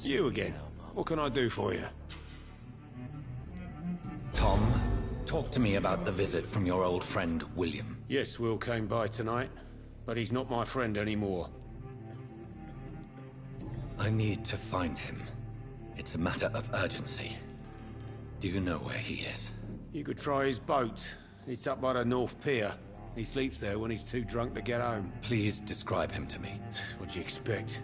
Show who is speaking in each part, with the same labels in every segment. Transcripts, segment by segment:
Speaker 1: You again. What can I do for you?
Speaker 2: Tom, talk to me about the visit from your old friend, William.
Speaker 1: Yes, Will came by tonight, but he's not my friend anymore.
Speaker 2: I need to find him. It's a matter of urgency. Do you know where he is?
Speaker 1: You could try his boat. It's up by the North Pier. He sleeps there when he's too drunk to get home.
Speaker 2: Please describe him to me.
Speaker 1: What'd you expect?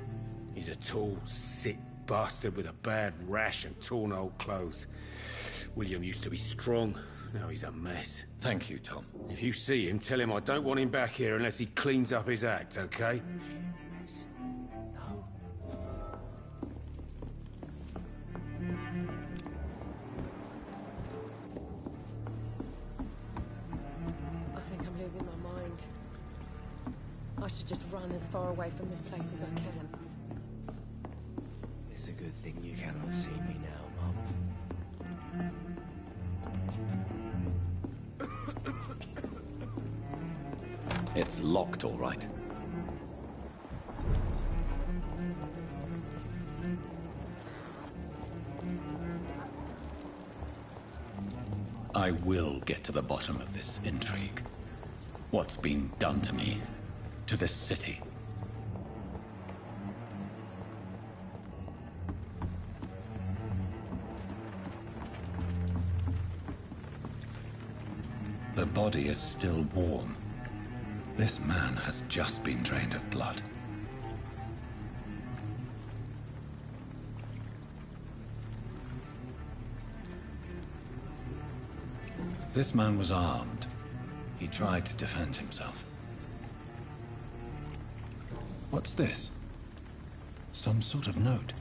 Speaker 1: He's a tall, sick bastard with a bad rash and torn old clothes. William used to be strong. Now he's a mess.
Speaker 2: Thank you, Tom.
Speaker 1: If you see him, tell him I don't want him back here unless he cleans up his act, okay?
Speaker 3: I think I'm losing my mind. I should just run as far away from this place as I can.
Speaker 4: It's a good thing you cannot see me now, Mum.
Speaker 2: It's locked, all right. I will get to the bottom of this intrigue. What's been done to me, to this city. The body is still warm. This man has just been drained of blood. This man was armed. He tried to defend himself. What's this? Some sort of note.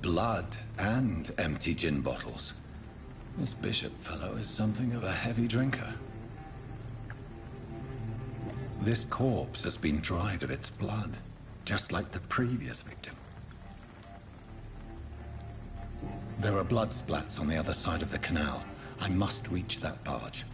Speaker 2: Blood and empty gin bottles. This bishop fellow is something of a heavy drinker. This corpse has been dried of its blood, just like the previous victim. There are blood splats on the other side of the canal. I must reach that barge.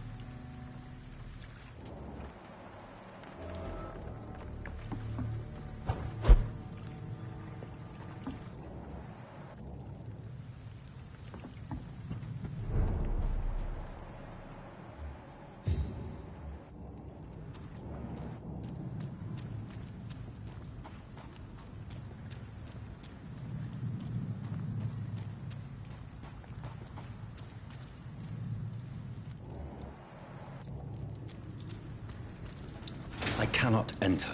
Speaker 2: I cannot enter.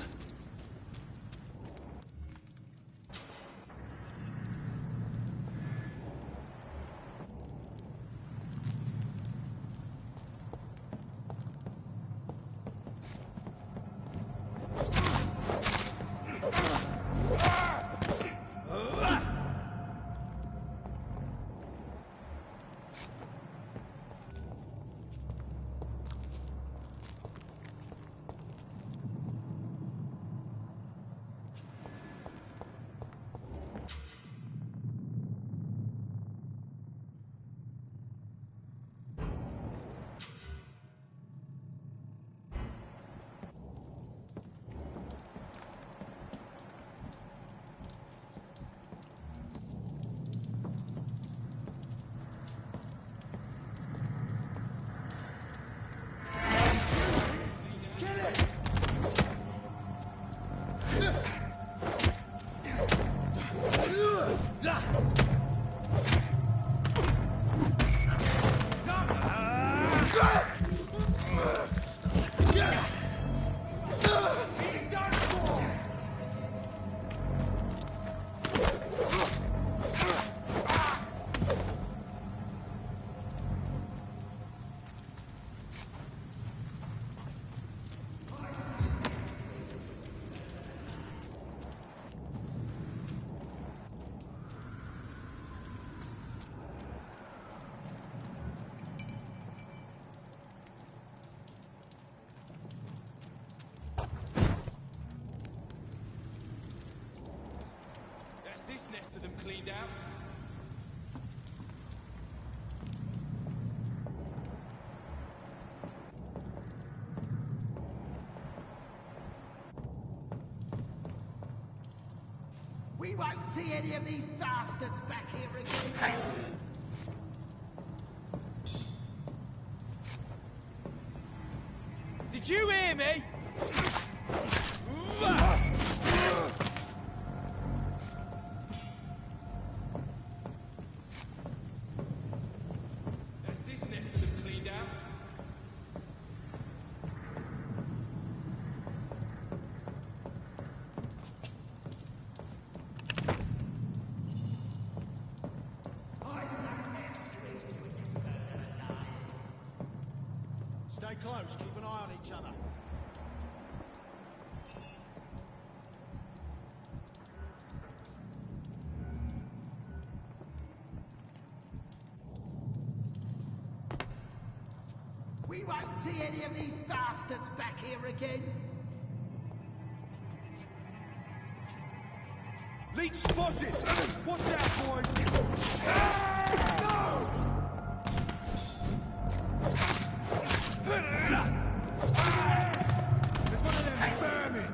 Speaker 5: This nest of them cleaned out.
Speaker 6: We won't see any of these bastards back here again.
Speaker 5: Did you hear me? There's this nest of them cleaned out.
Speaker 6: Stay close, keep an eye on each other. We won't see any of these bastards back here again.
Speaker 5: Leech spotted! Watch out, boys! No! There's one of them vermin!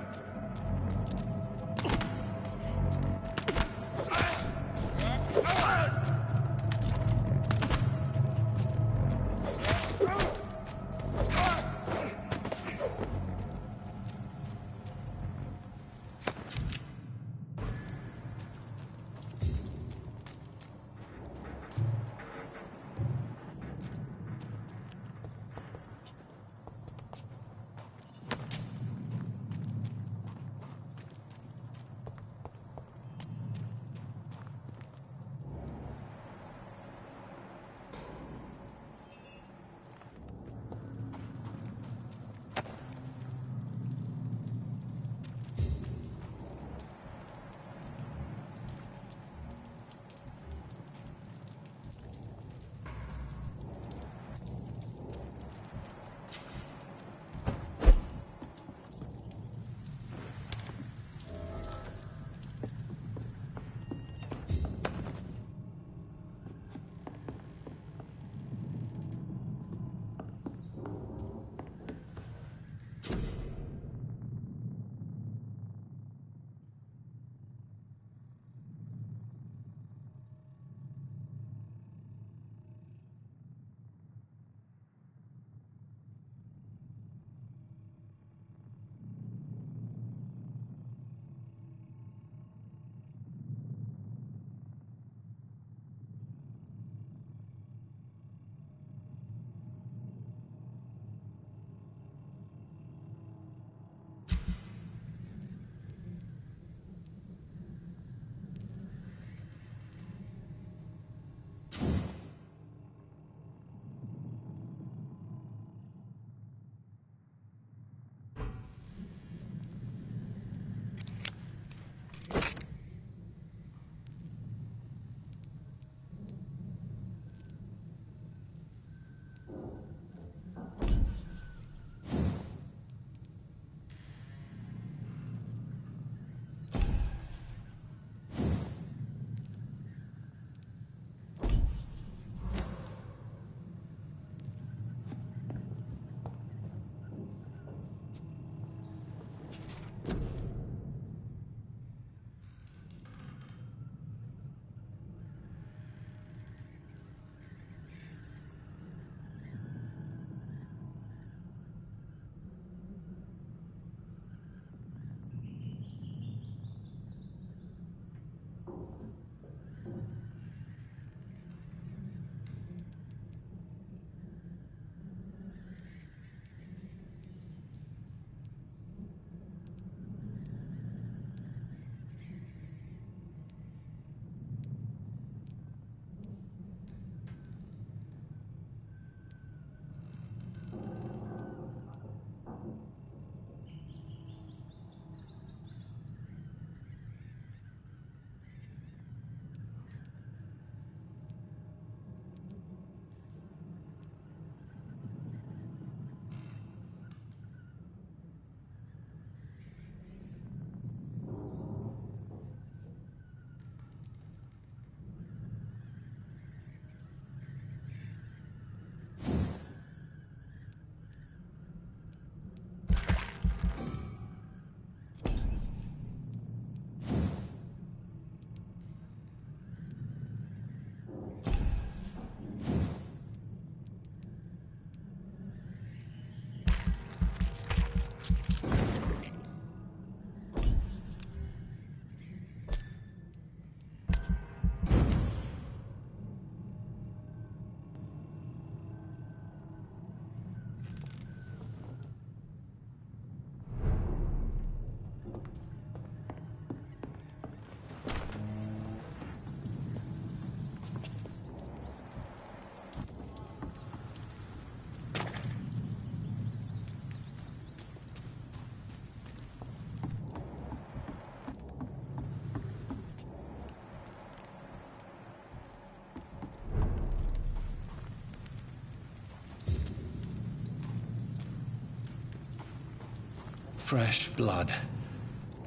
Speaker 2: fresh blood.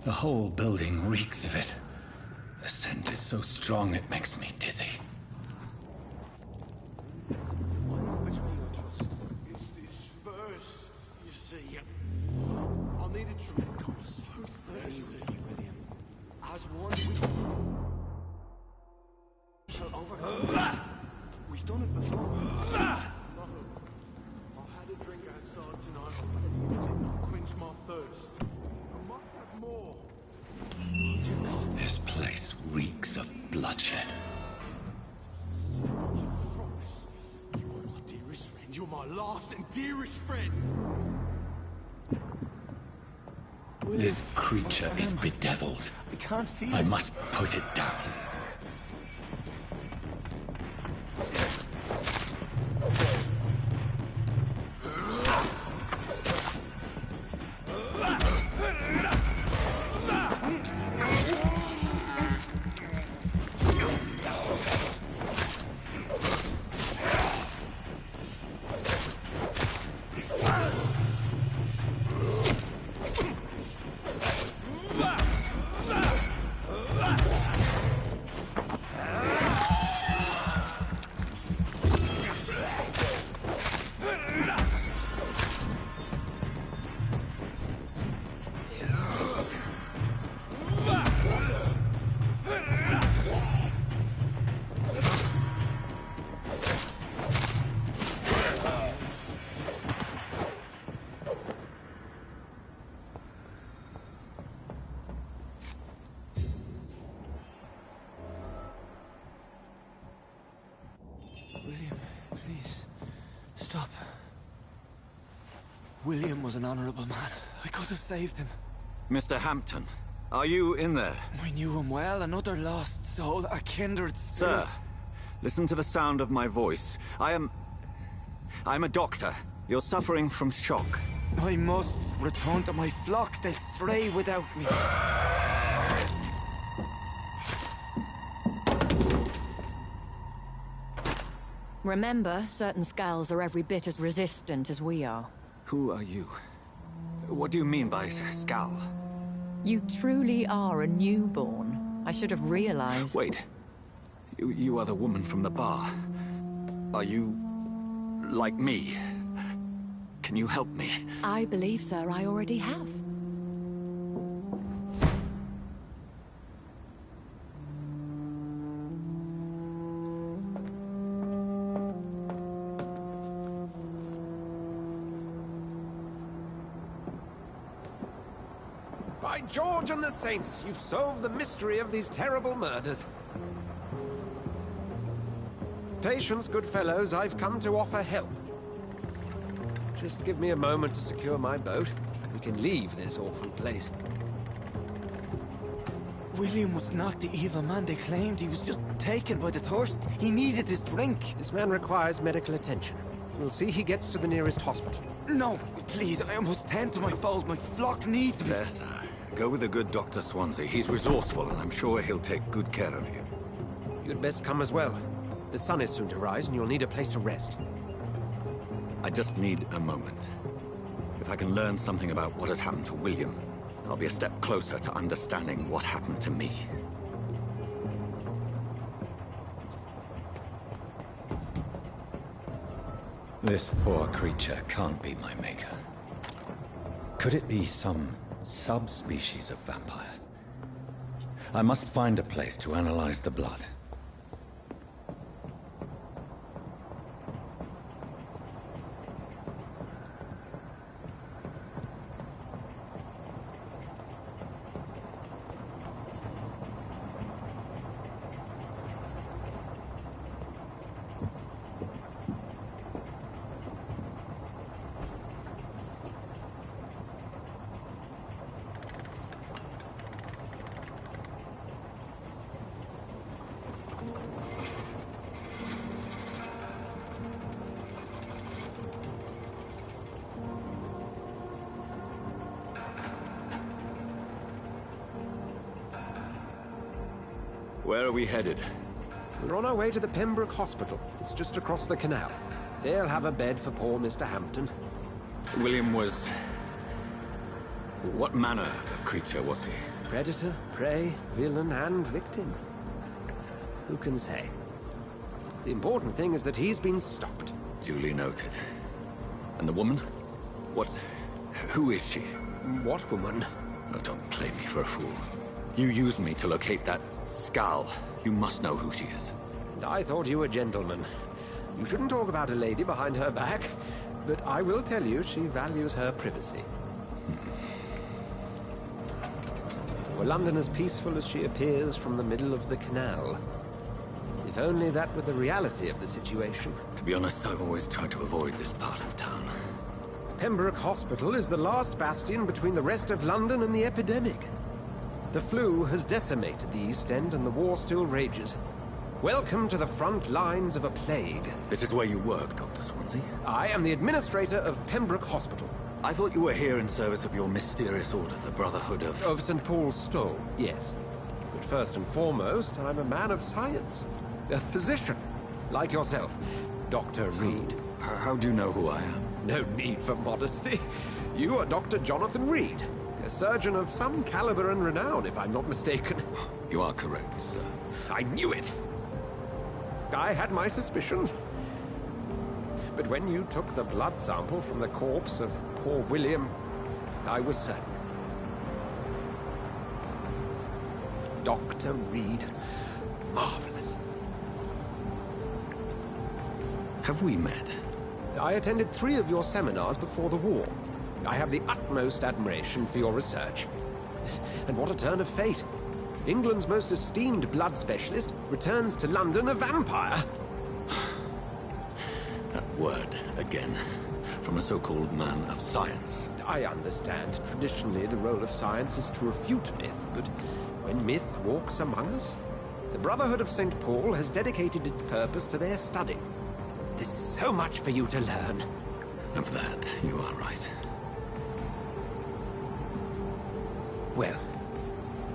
Speaker 2: The whole building reeks of it. The scent is so strong it makes me dizzy.
Speaker 4: I'm not between your trust. It's this first, you see. I'll need a drink. I'm so thirsty, William. As one, we shall overcome. We've done it before. I had a drink outside tonight. It did not quench my thirst. I might have more.
Speaker 2: Dear God, this place reeks of bloodshed.
Speaker 5: Promise. You are my dearest friend. You're my last and dearest friend.
Speaker 2: This creature is bedeviled.
Speaker 4: I can't feel
Speaker 2: I
Speaker 4: it.
Speaker 2: must put it down.
Speaker 4: William, please. Stop. William was an honorable man. I could have saved him.
Speaker 7: Mr. Hampton, are you in there?
Speaker 4: I knew him well, another lost soul, a kindred spirit.
Speaker 7: Sir, listen to the sound of my voice. I'm a doctor. You're suffering from shock.
Speaker 4: I must return to my flock. They'll stray without me.
Speaker 3: Remember, certain skulls are every bit as resistant as we are.
Speaker 7: Who are you? What do you mean by Scal?
Speaker 3: You truly are a newborn. I should have realized.
Speaker 7: Wait. You are the woman from the bar. Are you... like me? Can you help me?
Speaker 3: I believe, sir, I already have.
Speaker 8: By George and the Saints, you've solved the mystery of these terrible murders. Patience, good fellows, I've come to offer help. Just give me a moment to secure my boat. We can leave this awful place.
Speaker 4: William was not the evil man they claimed. He was just taken by the thirst. He needed his drink.
Speaker 8: This man requires medical attention. We'll see he gets to the nearest hospital.
Speaker 4: No, please, I must tend to my fold. My flock needs me.
Speaker 7: There, sir. Go with the good Dr. Swansea. He's resourceful, and I'm sure he'll take good care of you.
Speaker 8: You'd best come as well. The sun is soon to rise, and you'll need a place to rest.
Speaker 7: I just need a moment. If I can learn something about what has happened to William, I'll be a step closer to understanding what happened to me.
Speaker 2: This poor creature can't be my maker. Could it be some subspecies of vampire? I must find a place to analyze the blood.
Speaker 7: Where are we headed?
Speaker 8: We're on our way to the Pembroke Hospital. It's just across the canal. They'll have a bed for poor Mr. Hampton.
Speaker 7: William was... What manner of creature was he?
Speaker 8: Predator, prey, villain, and victim. Who can say? The important thing is that he's been stopped.
Speaker 7: Duly noted. And the woman? Who is she?
Speaker 8: What woman?
Speaker 7: Oh, don't play me for a fool. You used me to locate that skull. You must know who she is.
Speaker 8: And I thought you a gentleman. You shouldn't talk about a lady behind her back, but I will tell you she values her privacy. Were London as peaceful as she appears from the middle of the canal? If only that were the reality of the situation.
Speaker 7: To be honest, I've always tried to avoid this part of town.
Speaker 8: Pembroke Hospital is the last bastion between the rest of London and the epidemic. The flu has decimated the East End and the war still rages. Welcome to the front lines of a plague.
Speaker 7: This is where you work, Dr. Swansea?
Speaker 8: I am the administrator of Pembroke Hospital.
Speaker 7: I thought you were here in service of your mysterious order, the Brotherhood of...
Speaker 8: Of St. Paul's Stole, yes. But first and foremost, I'm a man of science. A physician, like yourself, Dr. Reed.
Speaker 7: How do you know who I am?
Speaker 8: No need for modesty. You are Dr. Jonathan Reed, a surgeon of some caliber and renown, if I'm not mistaken.
Speaker 7: You are correct, sir.
Speaker 8: I knew it! I had my suspicions. But when you took the blood sample from the corpse of poor William, I was certain. Dr. Reed. Marvelous.
Speaker 7: Have we met?
Speaker 8: I attended 3 of your seminars before the war. I have the utmost admiration for your research. And what a turn of fate. England's most esteemed blood specialist returns to London a vampire.
Speaker 7: That word, again. From a so-called man of science.
Speaker 8: I understand. Traditionally, the role of science is to refute myth, but when myth walks among us, the Brotherhood of St. Paul has dedicated its purpose to their study. There's so much for you to learn.
Speaker 7: Of that, you are right.
Speaker 8: Well,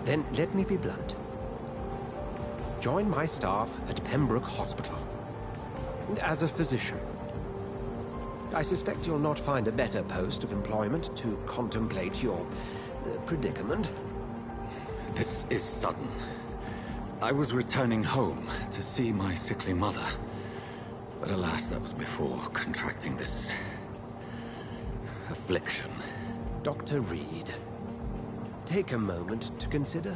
Speaker 8: then let me be blunt. Join my staff at Pembroke Hospital. As a physician. I suspect you'll not find a better post of employment to contemplate your predicament.
Speaker 7: This is sudden. I was returning home to see my sickly mother. But alas, that was before contracting this... affliction.
Speaker 8: Dr. Reed, take a moment to consider.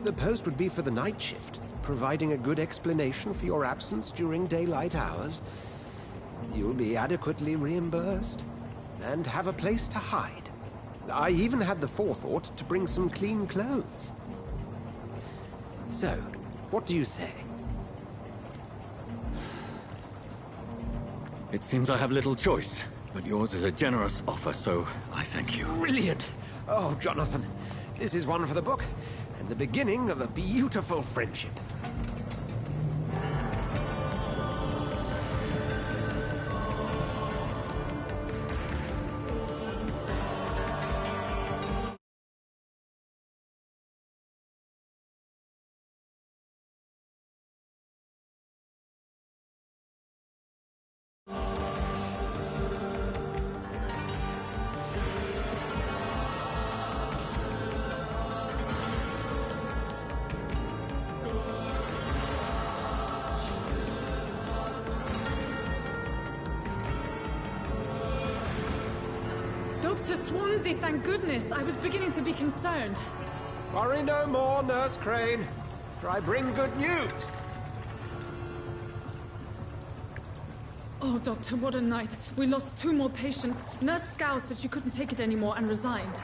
Speaker 8: The post would be for the night shift, providing a good explanation for your absence during daylight hours. You'll be adequately reimbursed, and have a place to hide. I even had the forethought to bring some clean clothes. So, what do you say?
Speaker 7: It seems I have little choice, but yours is a generous offer, so I thank you.
Speaker 8: Brilliant! Oh, Jonathan, this is one for the book, and the beginning of a beautiful friendship.
Speaker 3: Dr. Swansea, thank goodness. I was beginning to be concerned.
Speaker 8: Worry no more, Nurse Crane, for I bring good news.
Speaker 3: Oh, Doctor, what a night. We lost 2 more patients. Nurse Scow said she couldn't take it anymore and resigned.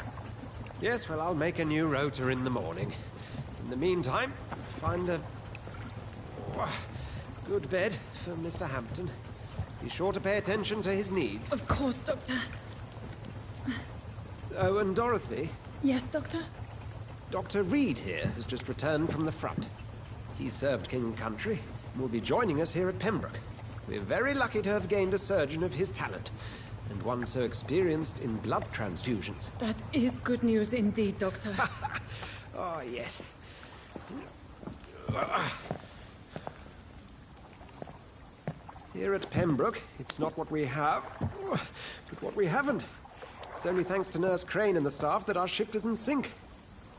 Speaker 8: Yes, well, I'll make a new rota in the morning. In the meantime, find a good bed for Mr. Hampton. Be sure to pay attention to his needs.
Speaker 3: Of course, Doctor.
Speaker 8: Oh, and Dorothy?
Speaker 3: Yes, Doctor?
Speaker 8: Dr. Reed here has just returned from the front. He served King and Country and will be joining us here at Pembroke. We're very lucky to have gained a surgeon of his talent, and one so experienced in blood transfusions.
Speaker 3: That is good news indeed, Doctor.
Speaker 8: Oh, yes. Here at Pembroke, it's not what we have, but what we haven't. It's only thanks to Nurse Crane and the staff that our ship doesn't sink.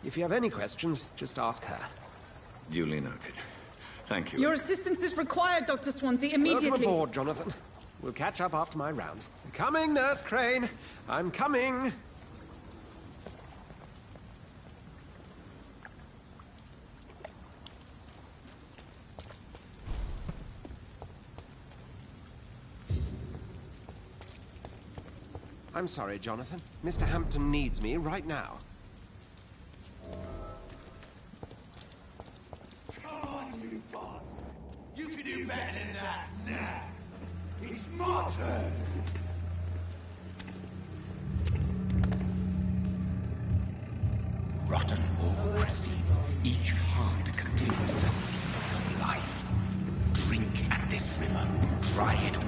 Speaker 8: If you have any questions, just ask her.
Speaker 7: Duly noted. Thank you.
Speaker 3: Your assistance is required, Dr. Swansea, immediately.
Speaker 8: Welcome aboard, Jonathan. We'll catch up after my rounds. Coming, Nurse Crane. I'm coming. I'm sorry, Jonathan. Mr. Hampton needs me right now.
Speaker 5: Come on, you bot. You can do better than that now. It's my turn.
Speaker 9: Rotten or pristine, each heart contains the seeds of life. Drink at this river, dry it all.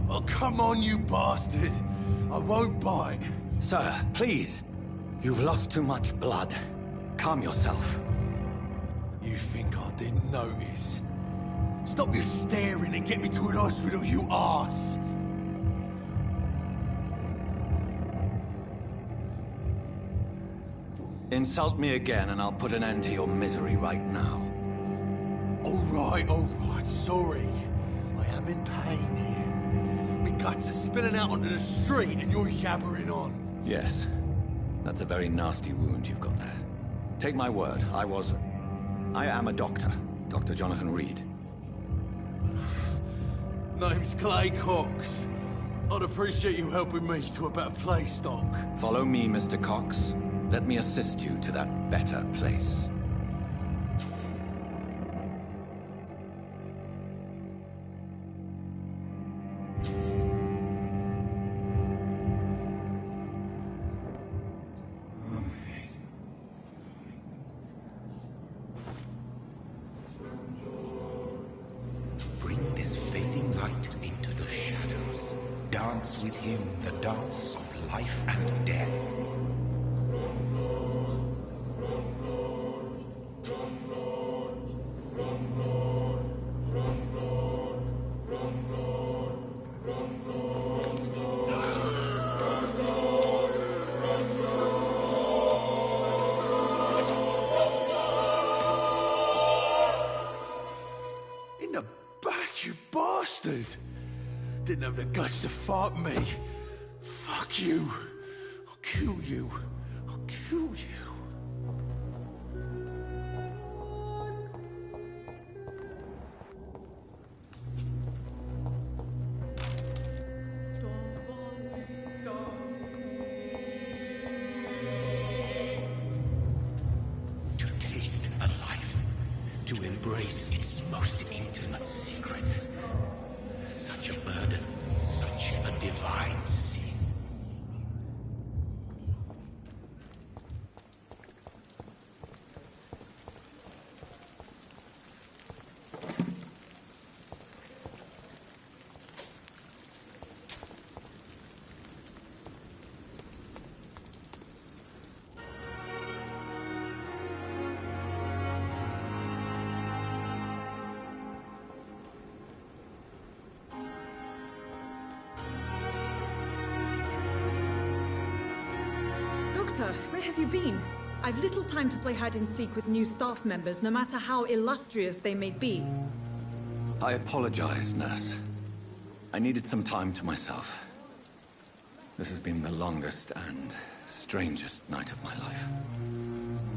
Speaker 5: Oh, come on, you bastard. I won't bite.
Speaker 2: Sir, please. You've lost too much blood. Calm yourself.
Speaker 5: You think I didn't notice? Stop your staring and get me to an hospital, you arse!
Speaker 2: Insult me again and I'll put an end to your misery right now.
Speaker 5: All right, sorry. I am in pain here. My guts are spilling out onto the street and you're yabbering on.
Speaker 2: Yes. That's a very nasty wound you've got there. Take my word, I am a doctor. Dr. Jonathan Reed.
Speaker 5: Name's Clay Cox. I'd appreciate you helping me to a better place, Doc.
Speaker 2: Follow me, Mr. Cox. Let me assist you to that better place.
Speaker 9: Bring this fading light into the shadows. Dance with him the dance of life and death.
Speaker 5: In the back, you bastard! Didn't have the guts to fight me. Fuck you. I'll kill you. I'll kill you.
Speaker 9: To taste a life, to embrace its most intimate secrets. Such a burden, such a divine sin.
Speaker 3: Doctor, where have you been? I've little time to play hide and seek with new staff members, no matter how illustrious they may be.
Speaker 2: I apologize, nurse. I needed some time to myself. This has been the longest and strangest night of my life.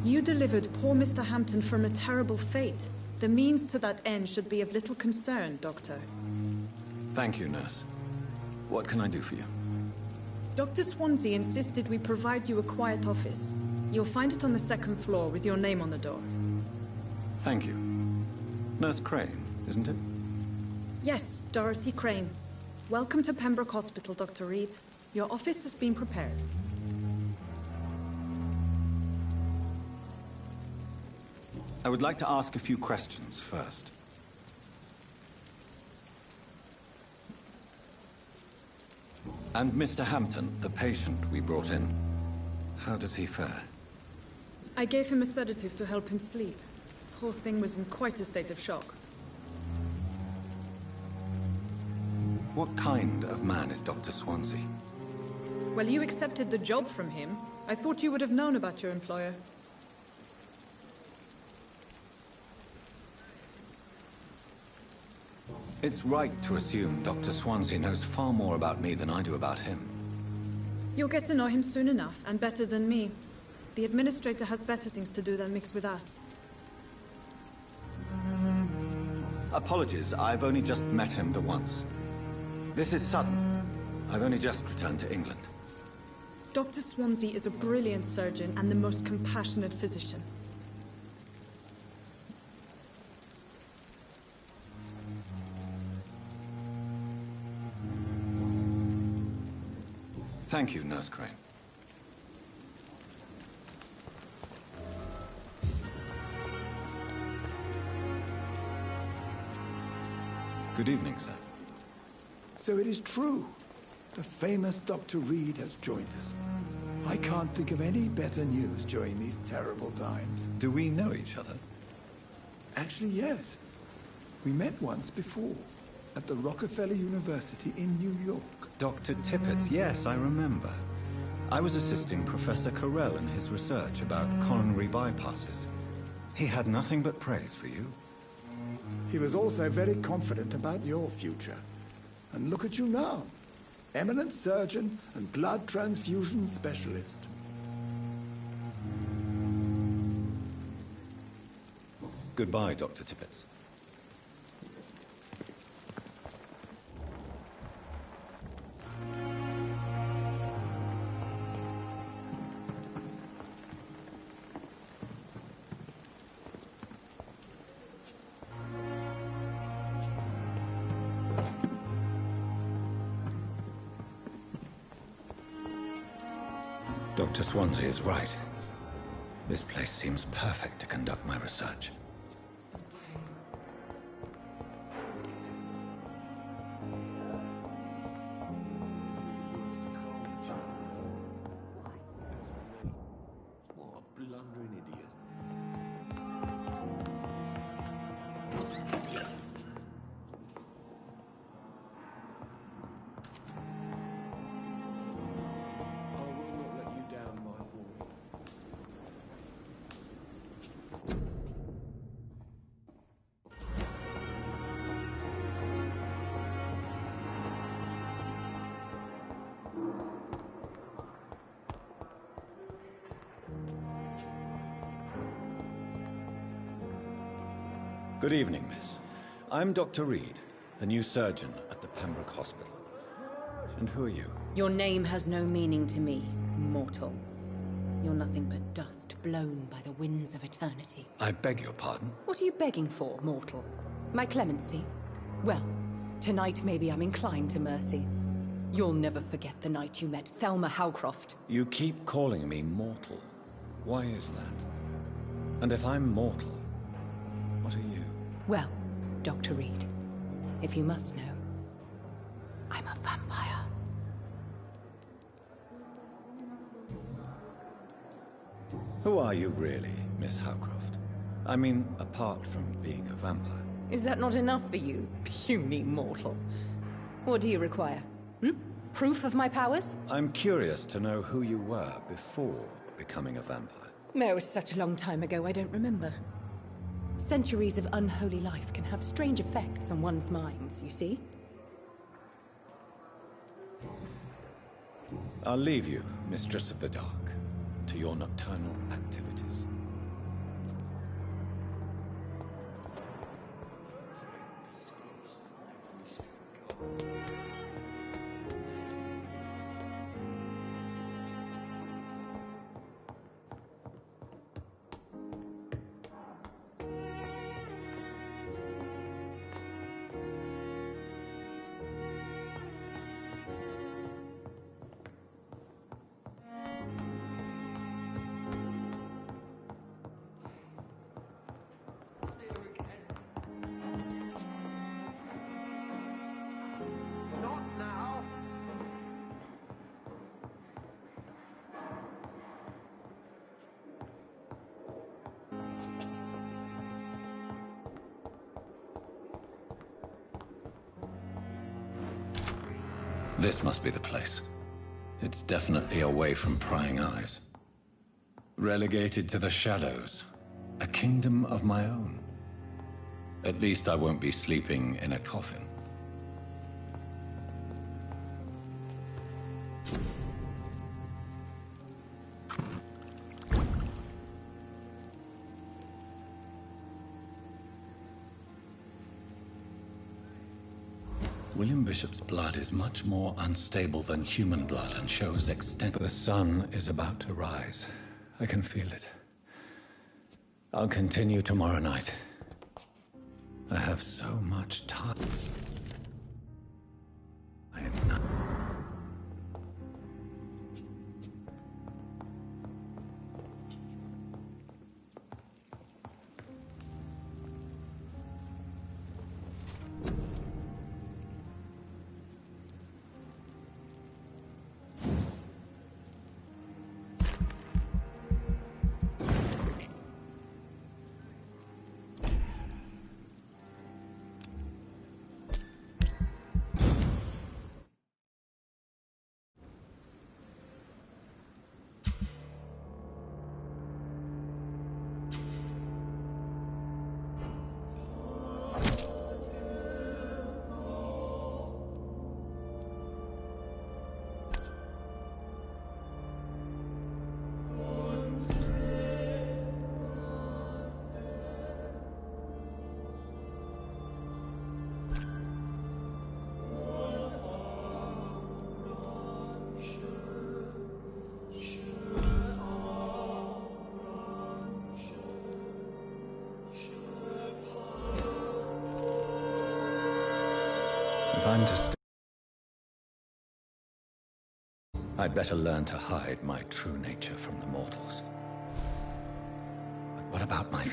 Speaker 3: You delivered poor Mr. Hampton from a terrible fate. The means to that end should be of little concern, Doctor.
Speaker 2: Thank you, nurse. What can I do for you?
Speaker 3: Dr. Swansea insisted we provide you a quiet office. You'll find it on the second floor with your name on the door.
Speaker 2: Thank you. Nurse Crane, isn't it?
Speaker 3: Yes, Dorothy Crane. Welcome to Pembroke Hospital, Dr. Reed. Your office has been prepared.
Speaker 2: I would like to ask a few questions first. And Mr. Hampton, the patient we brought in, how does he fare?
Speaker 3: I gave him a sedative to help him sleep. Poor thing was in quite a state of shock.
Speaker 2: What kind of man is Dr. Swansea?
Speaker 3: Well, you accepted the job from him. I thought you would have known about your employer.
Speaker 2: It's right to assume Dr. Swansea knows far more about me than I do about him.
Speaker 3: You'll get to know him soon enough, and better than me. The administrator has better things to do than mix with us.
Speaker 2: Apologies, I've only just met him the once. This is sudden. I've only just returned to England.
Speaker 3: Dr. Swansea is a brilliant surgeon and the most compassionate physician.
Speaker 2: Thank you, Nurse Crane. Good evening, sir.
Speaker 10: So it is true. The famous Dr. Reed has joined us. I can't think of any better news during these terrible times.
Speaker 2: Do we know each other?
Speaker 10: Actually, yes. We met once before, at the Rockefeller University in New York.
Speaker 2: Dr. Tippett, yes, I remember. I was assisting Professor Carell in his research about coronary bypasses. He had nothing but praise for you.
Speaker 10: He was also very confident about your future. And look at you now. Eminent surgeon and blood transfusion specialist.
Speaker 2: Goodbye, Dr. Tippett. Dr. Swansea is right. This place seems perfect to conduct my research.
Speaker 5: What a blundering idiot. I will not let you down, my boy.
Speaker 2: Good evening, miss. I'm Dr. Reed, the new surgeon at the Pembroke Hospital. And who are you?
Speaker 11: Your name has no meaning to me, mortal. You're nothing but dust blown by the winds of eternity.
Speaker 2: I beg your pardon?
Speaker 11: What are you begging for, mortal? My clemency? Well, tonight maybe I'm inclined to mercy. You'll never forget the night you met Thelma Howcroft.
Speaker 2: You keep calling me mortal. Why is that? And if I'm mortal, what are you?
Speaker 11: Well, Dr. Reed, if you must know, I'm a vampire.
Speaker 2: Who are you really, Miss Howcroft? I mean, apart from being a vampire.
Speaker 11: Is that not enough for you, puny mortal? What do you require? Proof of my powers?
Speaker 2: I'm curious to know who you were before becoming a vampire.
Speaker 11: It was such a long time ago, I don't remember. Centuries of unholy life can have strange effects on one's minds, you see?
Speaker 2: I'll leave you, Mistress of the Dark, to your nocturnal activities. This must be the place. It's definitely away from prying eyes. Relegated to the shadows. A kingdom of my own. At least I won't be sleeping in a coffin. William Bishop's blood is much more unstable than human blood and shows extent. The sun is about to rise. I can feel it. I'll continue tomorrow night. I have so much time. I am not. If I'm to stay, I'd better learn to hide my true nature from the mortals. But what about my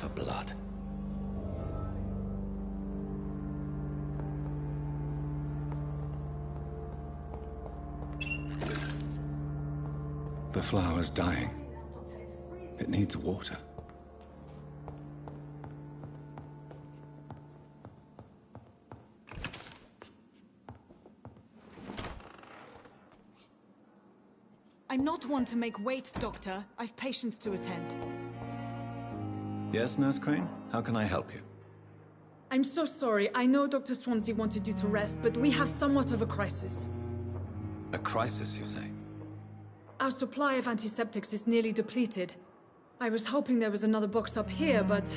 Speaker 2: for blood. The flower's dying. It needs water.
Speaker 3: I'm not one to make wait, Doctor. I've patients to attend.
Speaker 2: Yes, Nurse Crane? How can I help you?
Speaker 3: I'm so sorry. I know Dr. Swansea wanted you to rest, but we have somewhat of a crisis.
Speaker 2: A crisis, you say?
Speaker 3: Our supply of antiseptics is nearly depleted. I was hoping there was another box up here, but...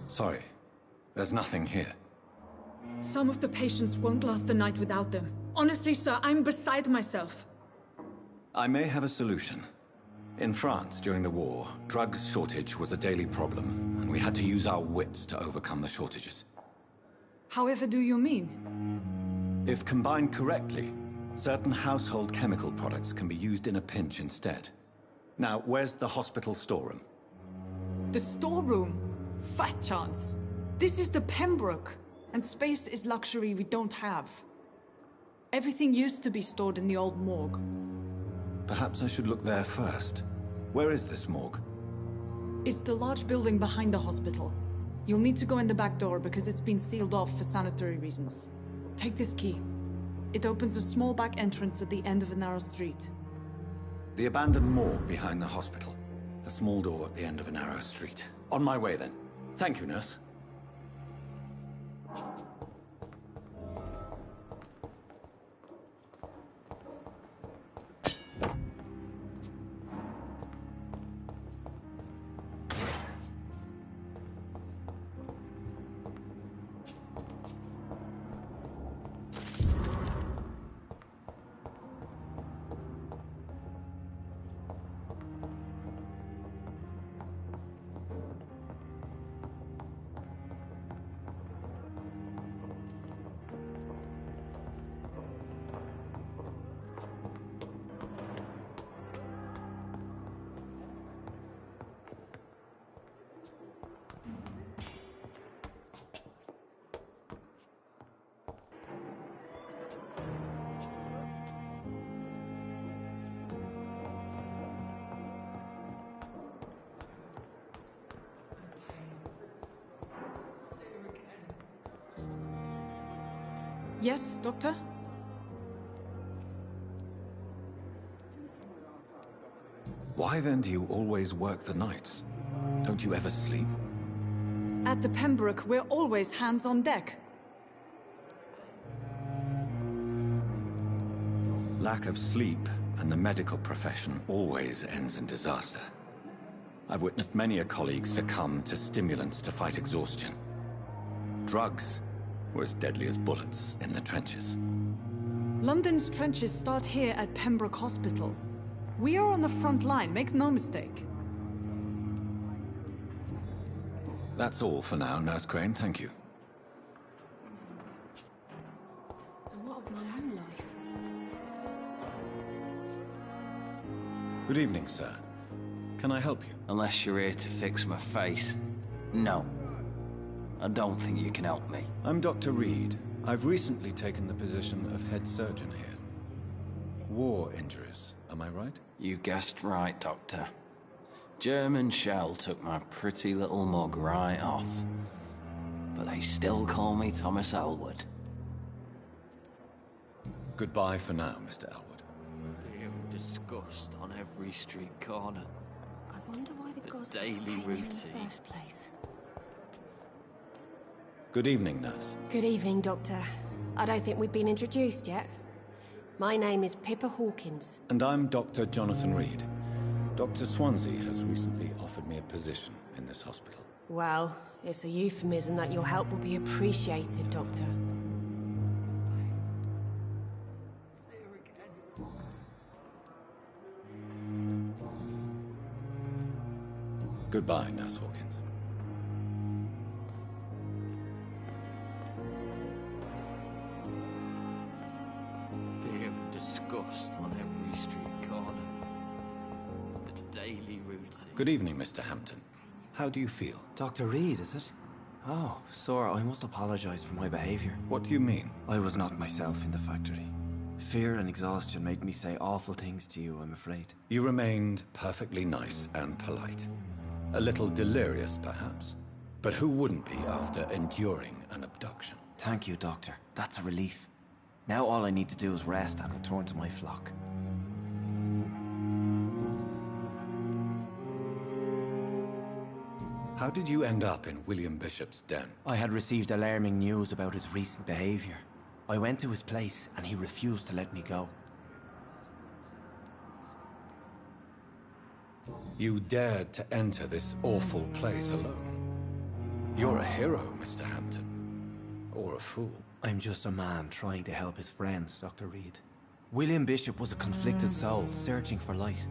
Speaker 2: Sorry. There's nothing here.
Speaker 3: Some of the patients won't last the night without them. Honestly, sir, I'm beside myself.
Speaker 2: I may have a solution. In France, during the war, drugs shortage was a daily problem, and we had to use our wits to overcome the shortages.
Speaker 3: However do you mean?
Speaker 2: If combined correctly, certain household chemical products can be used in a pinch instead. Now, where's the hospital storeroom?
Speaker 3: The storeroom? Fat chance. This is the Pembroke, and space is luxury we don't have. Everything used to be stored in the old morgue.
Speaker 2: Perhaps I should look there first. Where is this morgue?
Speaker 3: It's the large building behind the hospital. You'll need to go in the back door because it's been sealed off for sanitary reasons. Take this key. It opens a small back entrance at the end of a narrow street.
Speaker 2: The abandoned morgue behind the hospital. A small door at the end of a narrow street. On my way then. Thank you, nurse.
Speaker 3: Yes, Doctor?
Speaker 2: Why then do you always work the nights? Don't you ever sleep?
Speaker 3: At the Pembroke, we're always hands on deck.
Speaker 2: Lack of sleep and the medical profession always ends in disaster. I've witnessed many a colleague succumb to stimulants to fight exhaustion. Drugs were as deadly as bullets in the trenches.
Speaker 3: London's trenches start here at Pembroke Hospital. We are on the front line, make no mistake.
Speaker 2: That's all for now, Nurse Crane, thank you.
Speaker 12: And what of my own life?
Speaker 2: Good evening, sir. Can I help you?
Speaker 13: Unless you're here to fix my face. No. I don't think you can help me.
Speaker 2: I'm Dr. Reed. I've recently taken the position of head surgeon here. War injuries, am I right?
Speaker 13: You guessed right, Doctor. German shell took my pretty little mug right off. But they still call me Thomas Elwood.
Speaker 2: Goodbye for now, Mr. Elwood.
Speaker 13: Feel disgust on every street corner.
Speaker 12: I wonder why the gods
Speaker 13: daily
Speaker 12: came
Speaker 13: routine.
Speaker 12: in the first place.
Speaker 2: Good evening, nurse.
Speaker 12: Good evening, Doctor. I don't think we've been introduced yet. My name is Pippa Hawkins.
Speaker 2: And I'm Dr. Jonathan Reed. Dr. Swansea has recently offered me a position in this hospital.
Speaker 12: Well, it's a euphemism that your help will be appreciated, Doctor.
Speaker 2: Goodbye, Nurse Hawkins.
Speaker 9: Dear
Speaker 13: disgust on every street corner. The daily routine.
Speaker 2: Good evening, Mr. Hampton. How do you feel?
Speaker 14: Dr. Reed, is it? Oh, sir, I must apologize for my behavior.
Speaker 2: What do you mean?
Speaker 14: I was not myself in the factory. Fear and exhaustion made me say awful things to you, I'm afraid.
Speaker 2: You remained perfectly nice and polite. A little delirious, perhaps. But who wouldn't be after enduring an abduction?
Speaker 14: Thank you, Doctor. That's a relief. Now all I need to do is rest and return to my flock.
Speaker 2: How did you end up in William Bishop's den?
Speaker 14: I had received alarming news about his recent behavior. I went to his place and he refused to let me go.
Speaker 2: You dared to enter this awful place alone. You're a hero, Mr. Hampton. Or a fool.
Speaker 14: I'm just a man trying to help his friends, Dr. Reed. William Bishop was a conflicted soul, searching for light.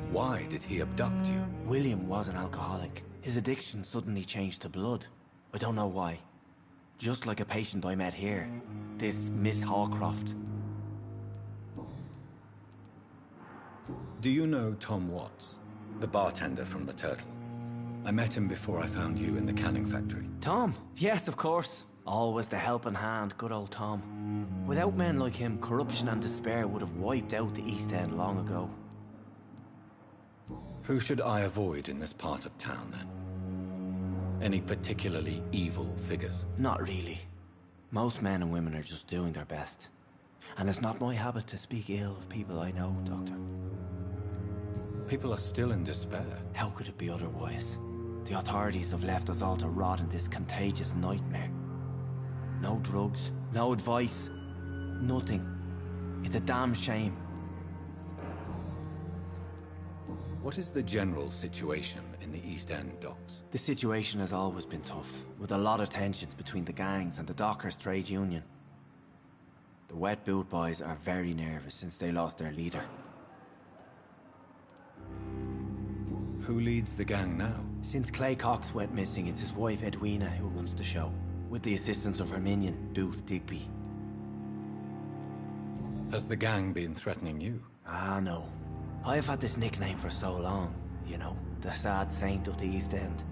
Speaker 2: Why did he abduct you?
Speaker 14: William was an alcoholic. His addiction suddenly changed to blood. I don't know why. Just like a patient I met here. This Miss Hawcroft.
Speaker 2: Do you know Tom Watts? The bartender from the Turtle. I met him before I found you in the canning factory.
Speaker 14: Tom? Yes, of course. Always the helping hand, good old Tom. Without men like him, corruption and despair would have wiped out the East End long ago.
Speaker 2: Who should I avoid in this part of town, then? Any particularly evil figures?
Speaker 14: Not really. Most men and women are just doing their best. And it's not my habit to speak ill of people I know, Doctor.
Speaker 2: People are still in despair.
Speaker 14: How could it be otherwise? The authorities have left us all to rot in this contagious nightmare. No drugs, no advice, nothing. It's a damn shame.
Speaker 2: What is the general situation in the East End docks?
Speaker 14: The situation has always been tough, with a lot of tensions between the gangs and the dockers' trade union. The Wet Boot Boys are very nervous since they lost their leader.
Speaker 2: Who leads the gang now?
Speaker 14: Since Clay Cox went missing, it's his wife Edwina who runs the show, with the assistance of her minion, Booth Digby.
Speaker 2: Has the gang been threatening you?
Speaker 14: Ah, no. I've had this nickname for so long, you know, the sad saint of the East End.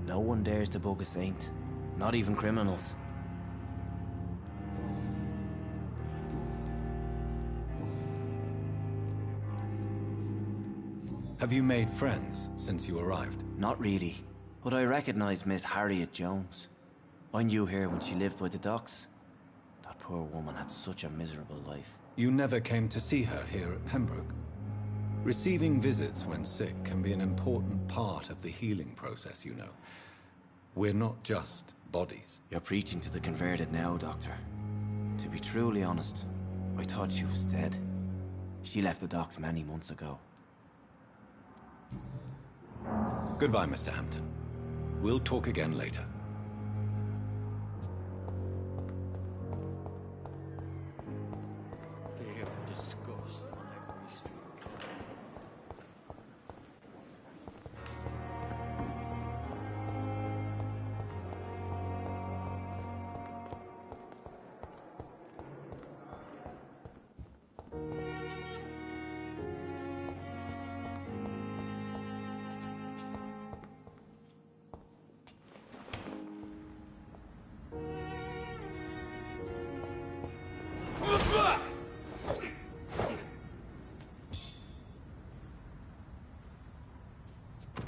Speaker 14: No one dares to bug a saint, not even criminals.
Speaker 2: Have you made friends since you arrived?
Speaker 14: Not really, but I recognize Miss Harriet Jones. I knew her when she lived by the docks. That poor woman had such a miserable life.
Speaker 2: You never came to see her here at Pembroke? Receiving visits when sick can be an important part of the healing process, you know. We're not just bodies.
Speaker 14: You're preaching to the converted now, Doctor. To be truly honest, I thought she was dead. She left the docks many months ago.
Speaker 2: Goodbye, Mr. Hampton. We'll talk again later.
Speaker 13: Fear and disgust on every street corner.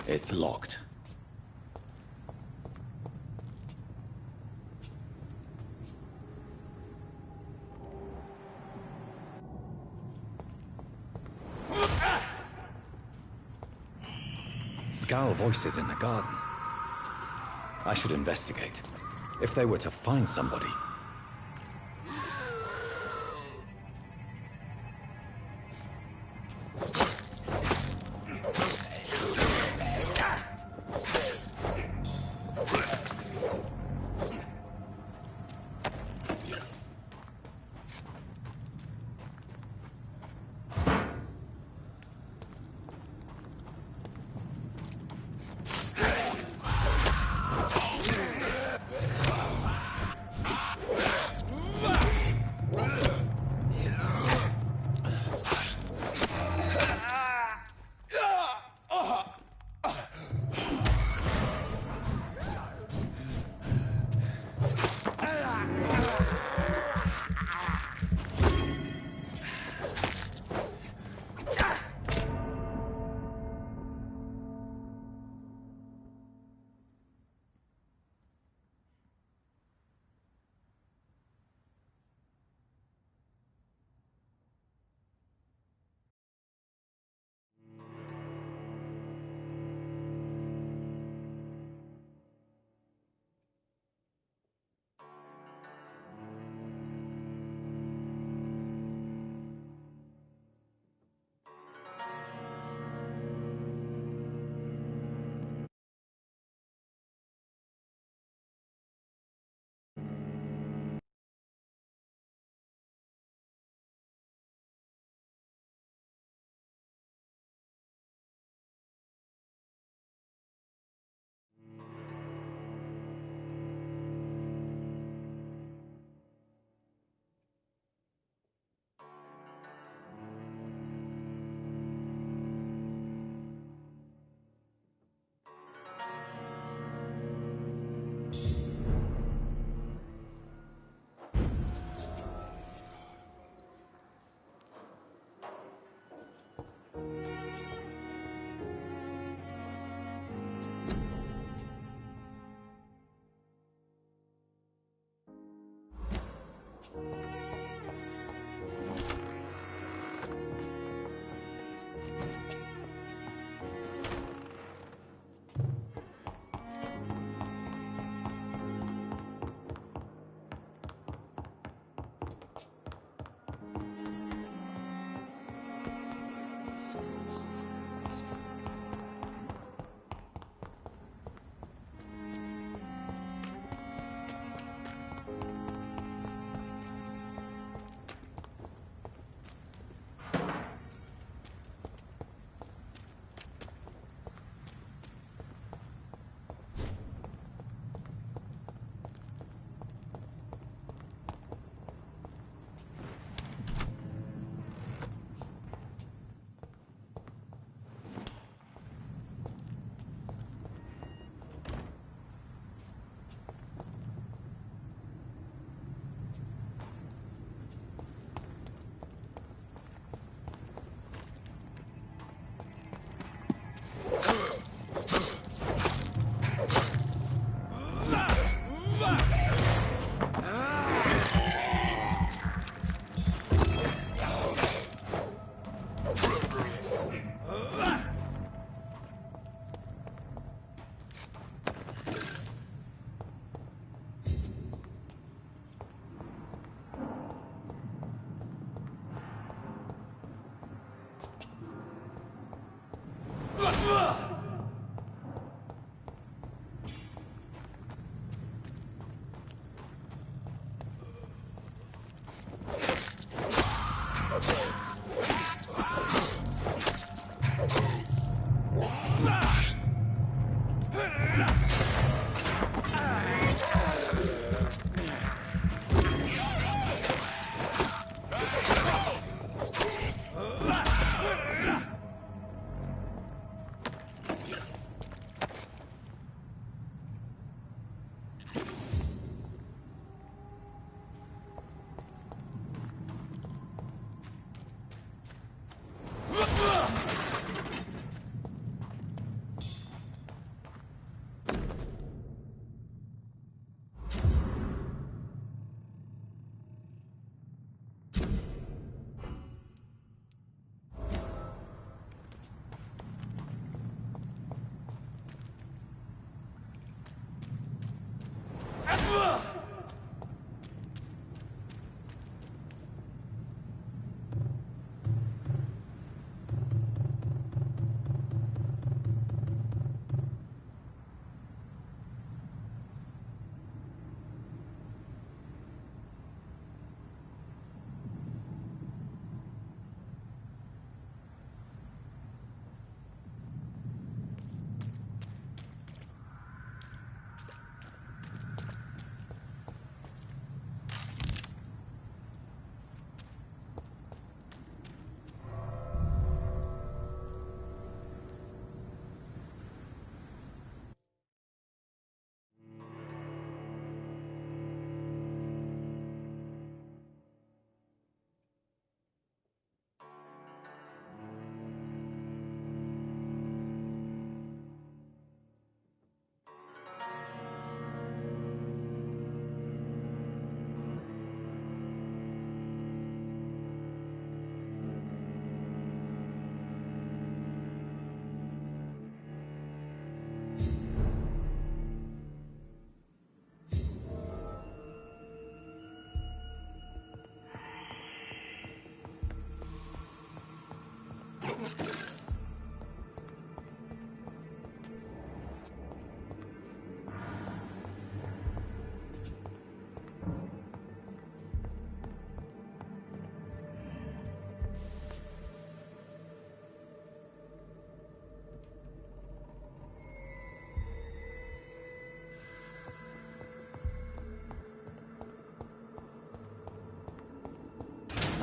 Speaker 2: It's locked. Scowl voices in the garden. I should investigate. If they were to find somebody.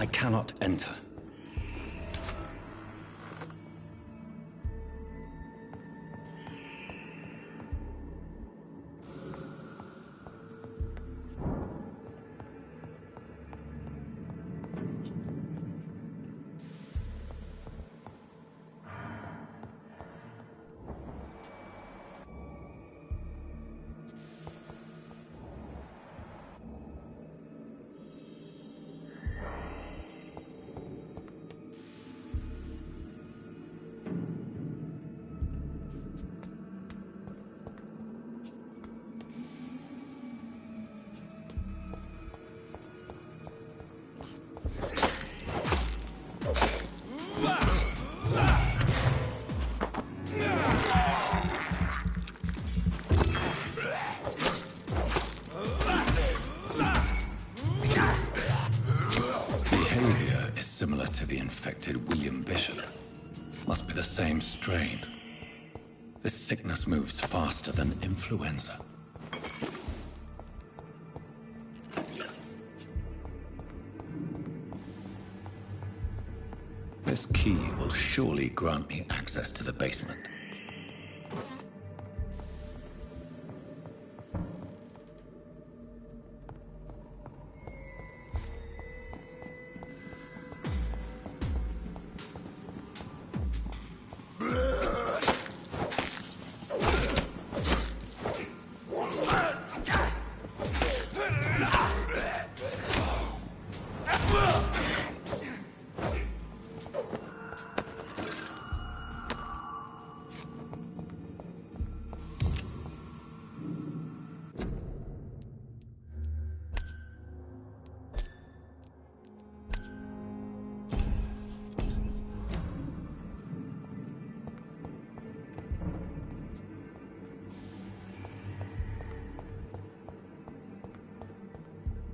Speaker 2: I cannot enter. Behavior is similar to the infected William Bishop. Must be the same strain. This sickness moves faster than influenza. This key will surely grant me access to the basement.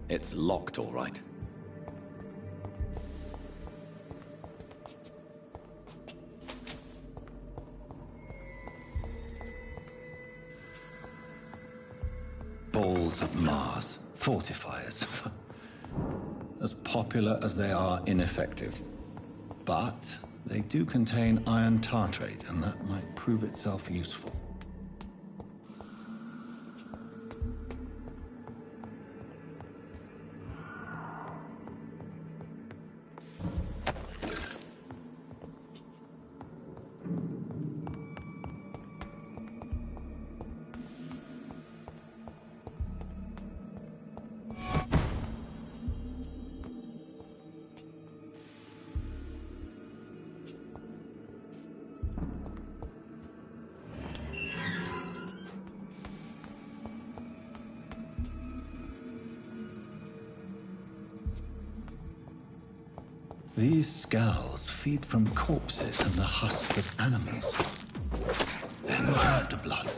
Speaker 2: It's locked, all right. Balls of Mars. Fortifiers. As popular as they are ineffective. But they do contain iron tartrate, and that might prove itself useful. These skulls feed from corpses and the husks of animals. They're not after blood.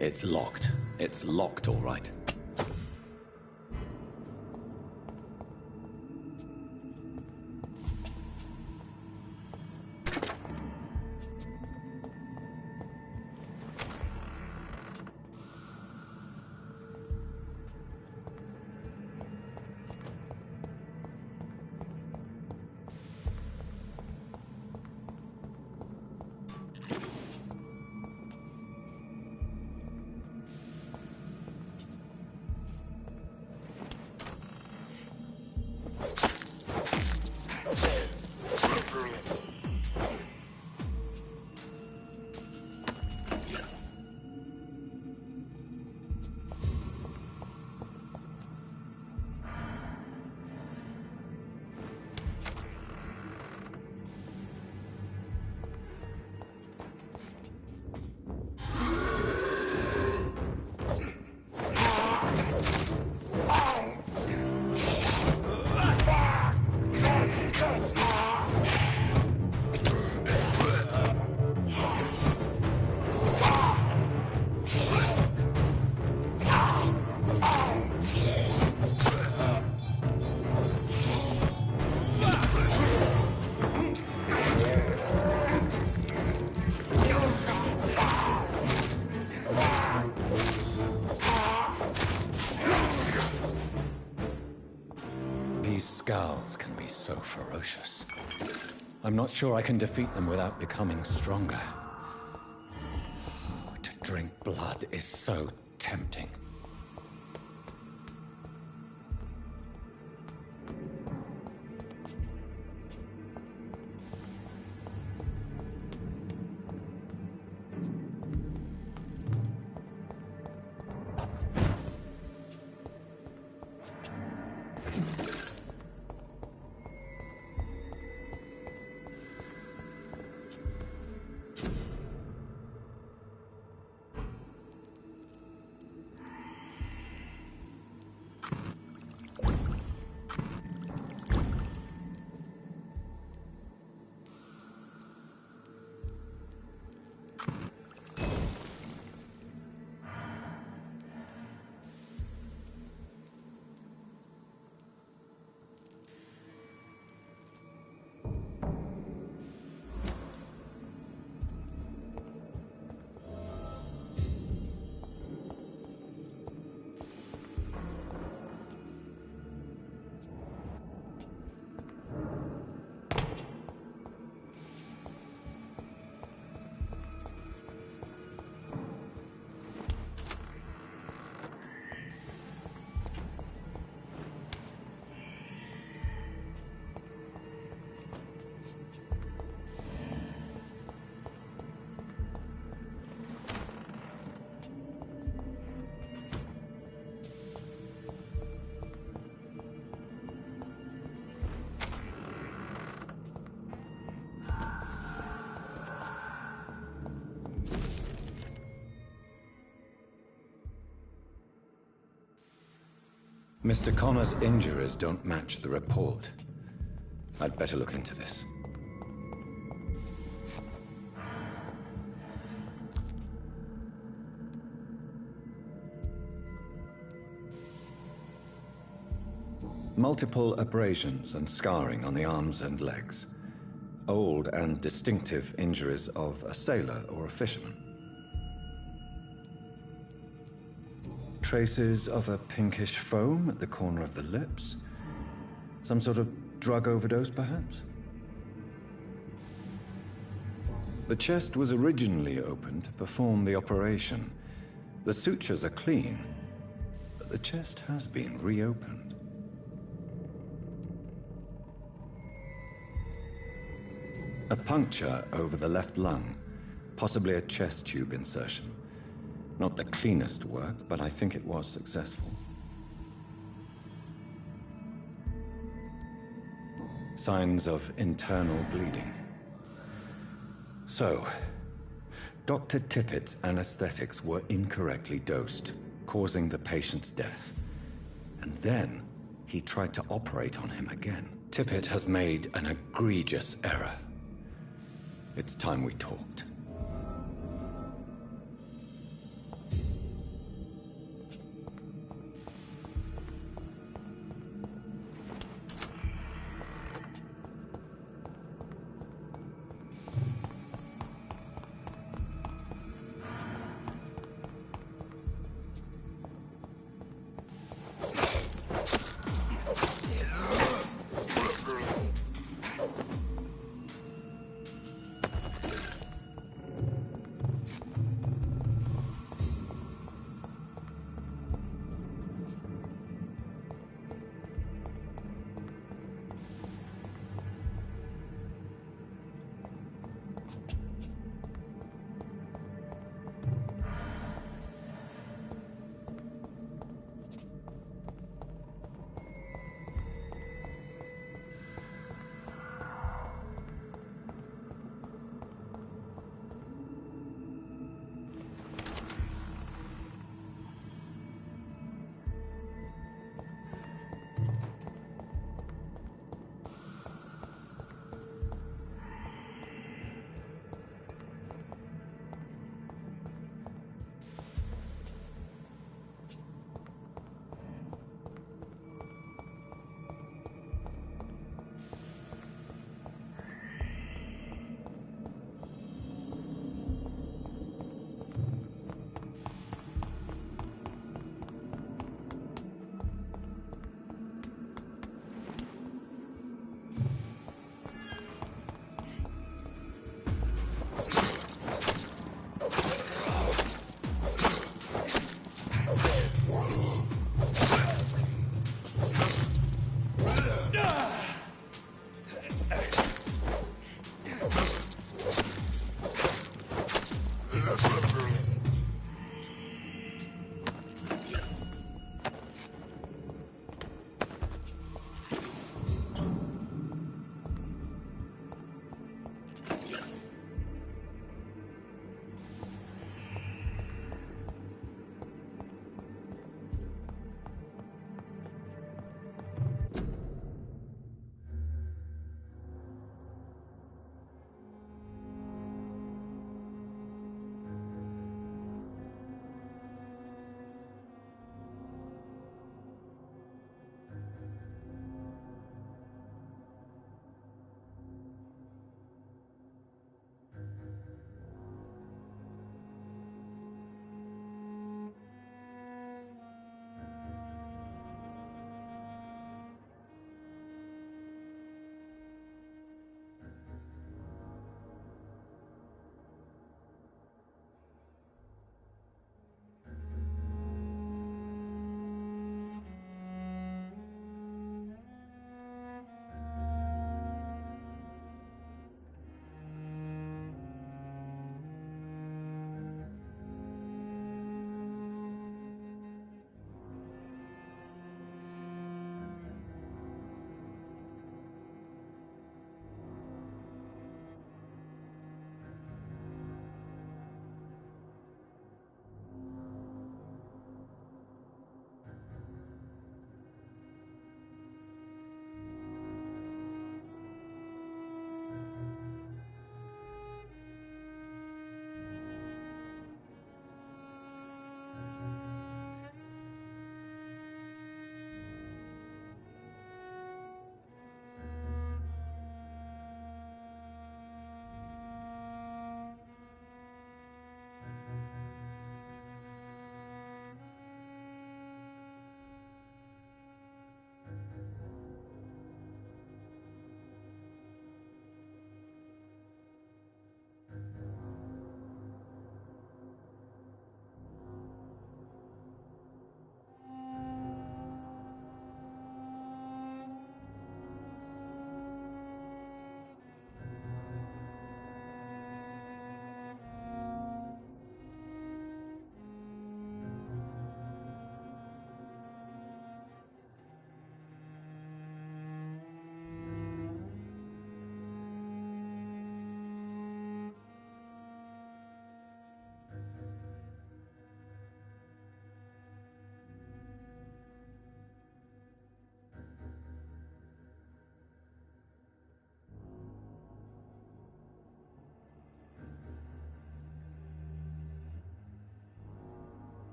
Speaker 2: It's locked. It's locked, all right. Skulls can be so ferocious. I'm not sure I can defeat them without becoming stronger. To drink blood is so tempting. Mr. Connor's injuries don't match the report. I'd better look into this. Multiple abrasions and scarring on the arms and legs. Old and distinctive injuries of a sailor or a fisherman. Traces of a pinkish foam at the corner of the lips. Some sort of drug overdose, perhaps? The chest was originally opened to perform the operation. The sutures are clean, but the chest has been reopened. A puncture over the left lung, possibly a chest tube insertion. Not the cleanest work, but I think it was successful. Signs of internal bleeding. So, Dr. Tippett's anesthetics were incorrectly dosed, causing the patient's death. And then, he tried to operate on him again. Tippett has made an egregious error. It's time we talked.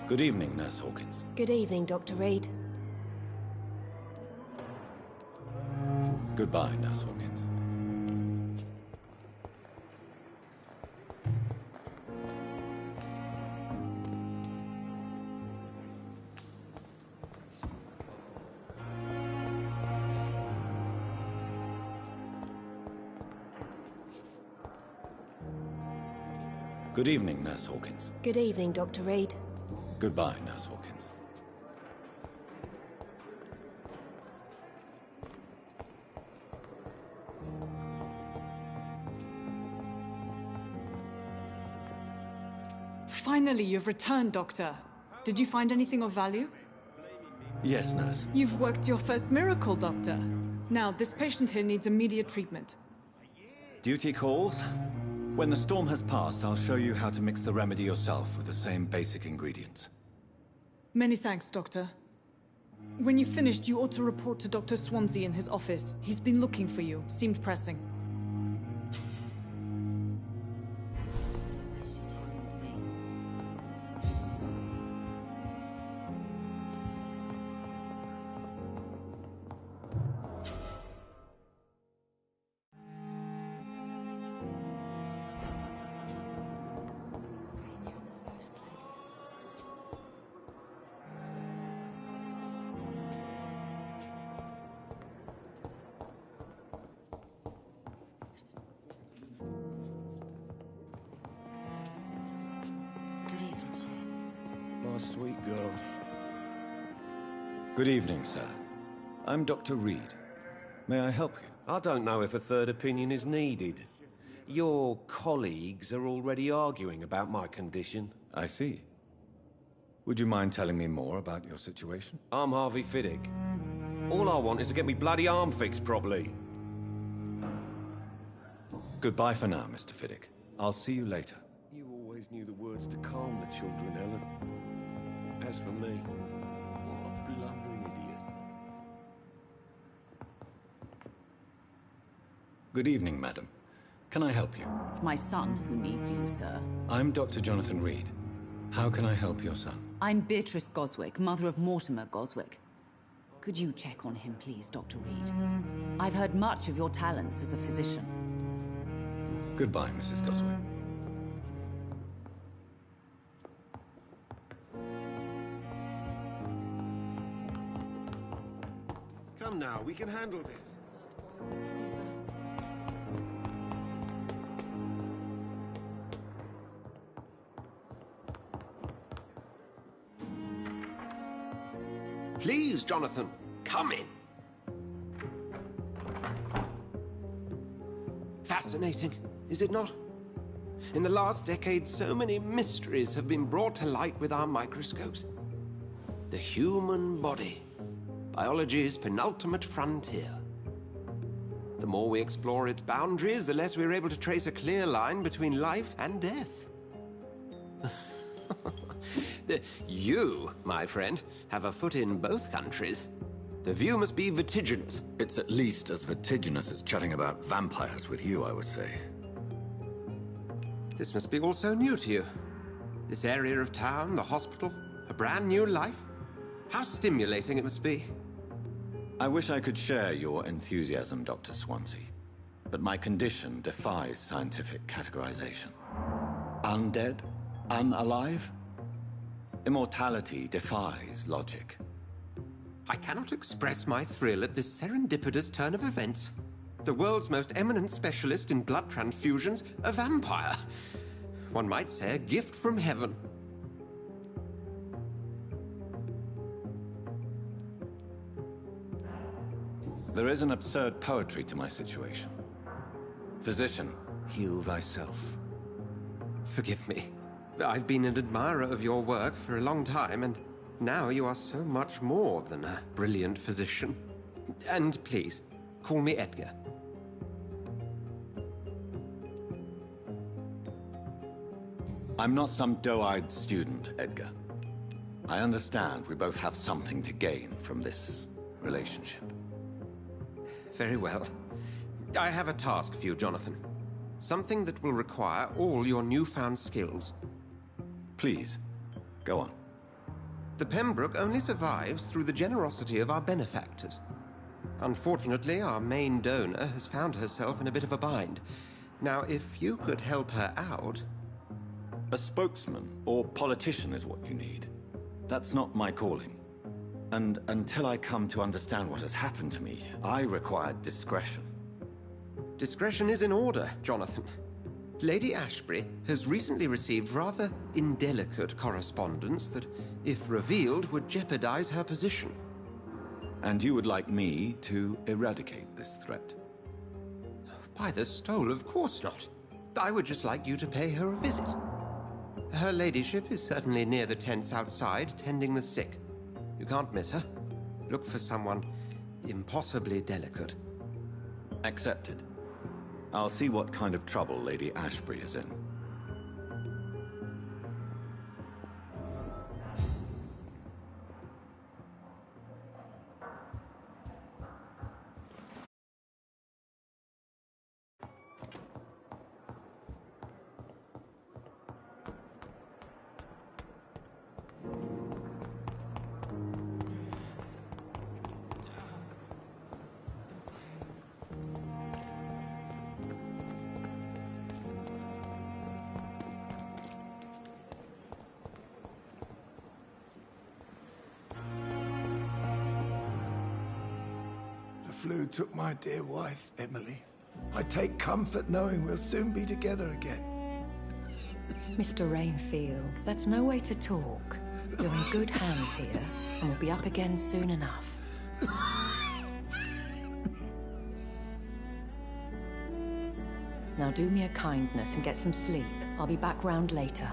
Speaker 2: Good evening, Nurse Hawkins.
Speaker 12: Good evening, Dr. Reed.
Speaker 2: Goodbye, Nurse Hawkins. Good evening, Nurse Hawkins.
Speaker 12: Good evening, Dr. Reed.
Speaker 2: Goodbye, Nurse Hawkins.
Speaker 3: Finally, you've returned, Doctor. Did you find anything of value?
Speaker 2: Yes, Nurse.
Speaker 3: You've worked your first miracle, Doctor. Now, this patient here needs immediate treatment.
Speaker 2: Duty calls. When the storm has passed, I'll show you how to mix the remedy yourself with the same basic ingredients.
Speaker 3: Many thanks, Doctor. When you've finished, you ought to report to Dr. Swansea in his office. He's been looking for you. Seemed pressing.
Speaker 5: Sweet girl.
Speaker 2: Good evening, sir. I'm Dr. Reed. May I help you?
Speaker 15: I don't know if a third opinion is needed. Your colleagues are already arguing about my condition.
Speaker 2: I see. Would you mind telling me more about your situation?
Speaker 15: I'm Harvey Fiddick. All I want is to get me bloody arm fixed properly.
Speaker 2: Goodbye for now, Mr. Fiddick. I'll see you later.
Speaker 15: You always knew the words to calm the children, Helen. As for me, what a blundering idiot.
Speaker 2: Good evening, madam. Can I help you?
Speaker 16: It's my son who needs you, sir.
Speaker 2: I'm Dr. Jonathan Reed. How can I help your son?
Speaker 16: I'm Beatrice Goswick, mother of Mortimer Goswick. Could you check on him, please, Dr. Reed? I've heard much of your talents as a physician.
Speaker 2: Goodbye, Mrs. Goswick.
Speaker 15: Come now, we can handle this. Please, Jonathan, come in. Fascinating, is it not? In the last decade, so many mysteries have been brought to light with our microscopes. The human body. Biology's penultimate frontier. The more we explore its boundaries, the less we're able to trace a clear line between life and death. You, my friend, have a foot in both countries. The view must be vertiginous.
Speaker 2: It's at least as vertiginous as chatting about vampires with you, I would say.
Speaker 15: This must be all so new to you. This area of town, the hospital, a brand new life. How stimulating it must be.
Speaker 2: I wish I could share your enthusiasm, Dr. Swansea, but my condition defies scientific categorization. Undead? Unalive? Immortality defies logic.
Speaker 15: I cannot express my thrill at this serendipitous turn of events. The world's most eminent specialist in blood transfusions, a vampire. One might say a gift from heaven.
Speaker 2: There is an absurd poetry to my situation. Physician, heal thyself.
Speaker 15: Forgive me. I've been an admirer of your work for a long time, and now you are so much more than a brilliant physician. And please, call me Edgar.
Speaker 2: I'm not some doe-eyed student, Edgar. I understand we both have something to gain from this relationship.
Speaker 15: Very well. I have a task for you, Jonathan. Something that will require all your newfound skills.
Speaker 2: Please, go on.
Speaker 15: The Pembroke only survives through the generosity of our benefactors. Unfortunately, our main donor has found herself in a bit of a bind. Now, if you could help her out...
Speaker 2: A spokesman or politician is what you need. That's not my calling. And until I come to understand what has happened to me, I require discretion.
Speaker 15: Discretion is in order, Jonathan. Lady Ashbury has recently received rather indelicate correspondence that, if revealed, would jeopardize her position.
Speaker 2: And you would like me to eradicate this threat?
Speaker 15: By the stole, of course not. I would just like you to pay her a visit. Her ladyship is certainly near the tents outside, tending the sick. You can't miss her. Look for someone impossibly delicate.
Speaker 2: Accepted. I'll see what kind of trouble Lady Ashbury is in.
Speaker 10: The flu took my dear wife, Emily. I take comfort knowing we'll soon be together again.
Speaker 17: Mr. Rainfield, that's no way to talk. You're in good hands here, and we'll be up again soon enough. Now do me a kindness and get some sleep. I'll be back round later.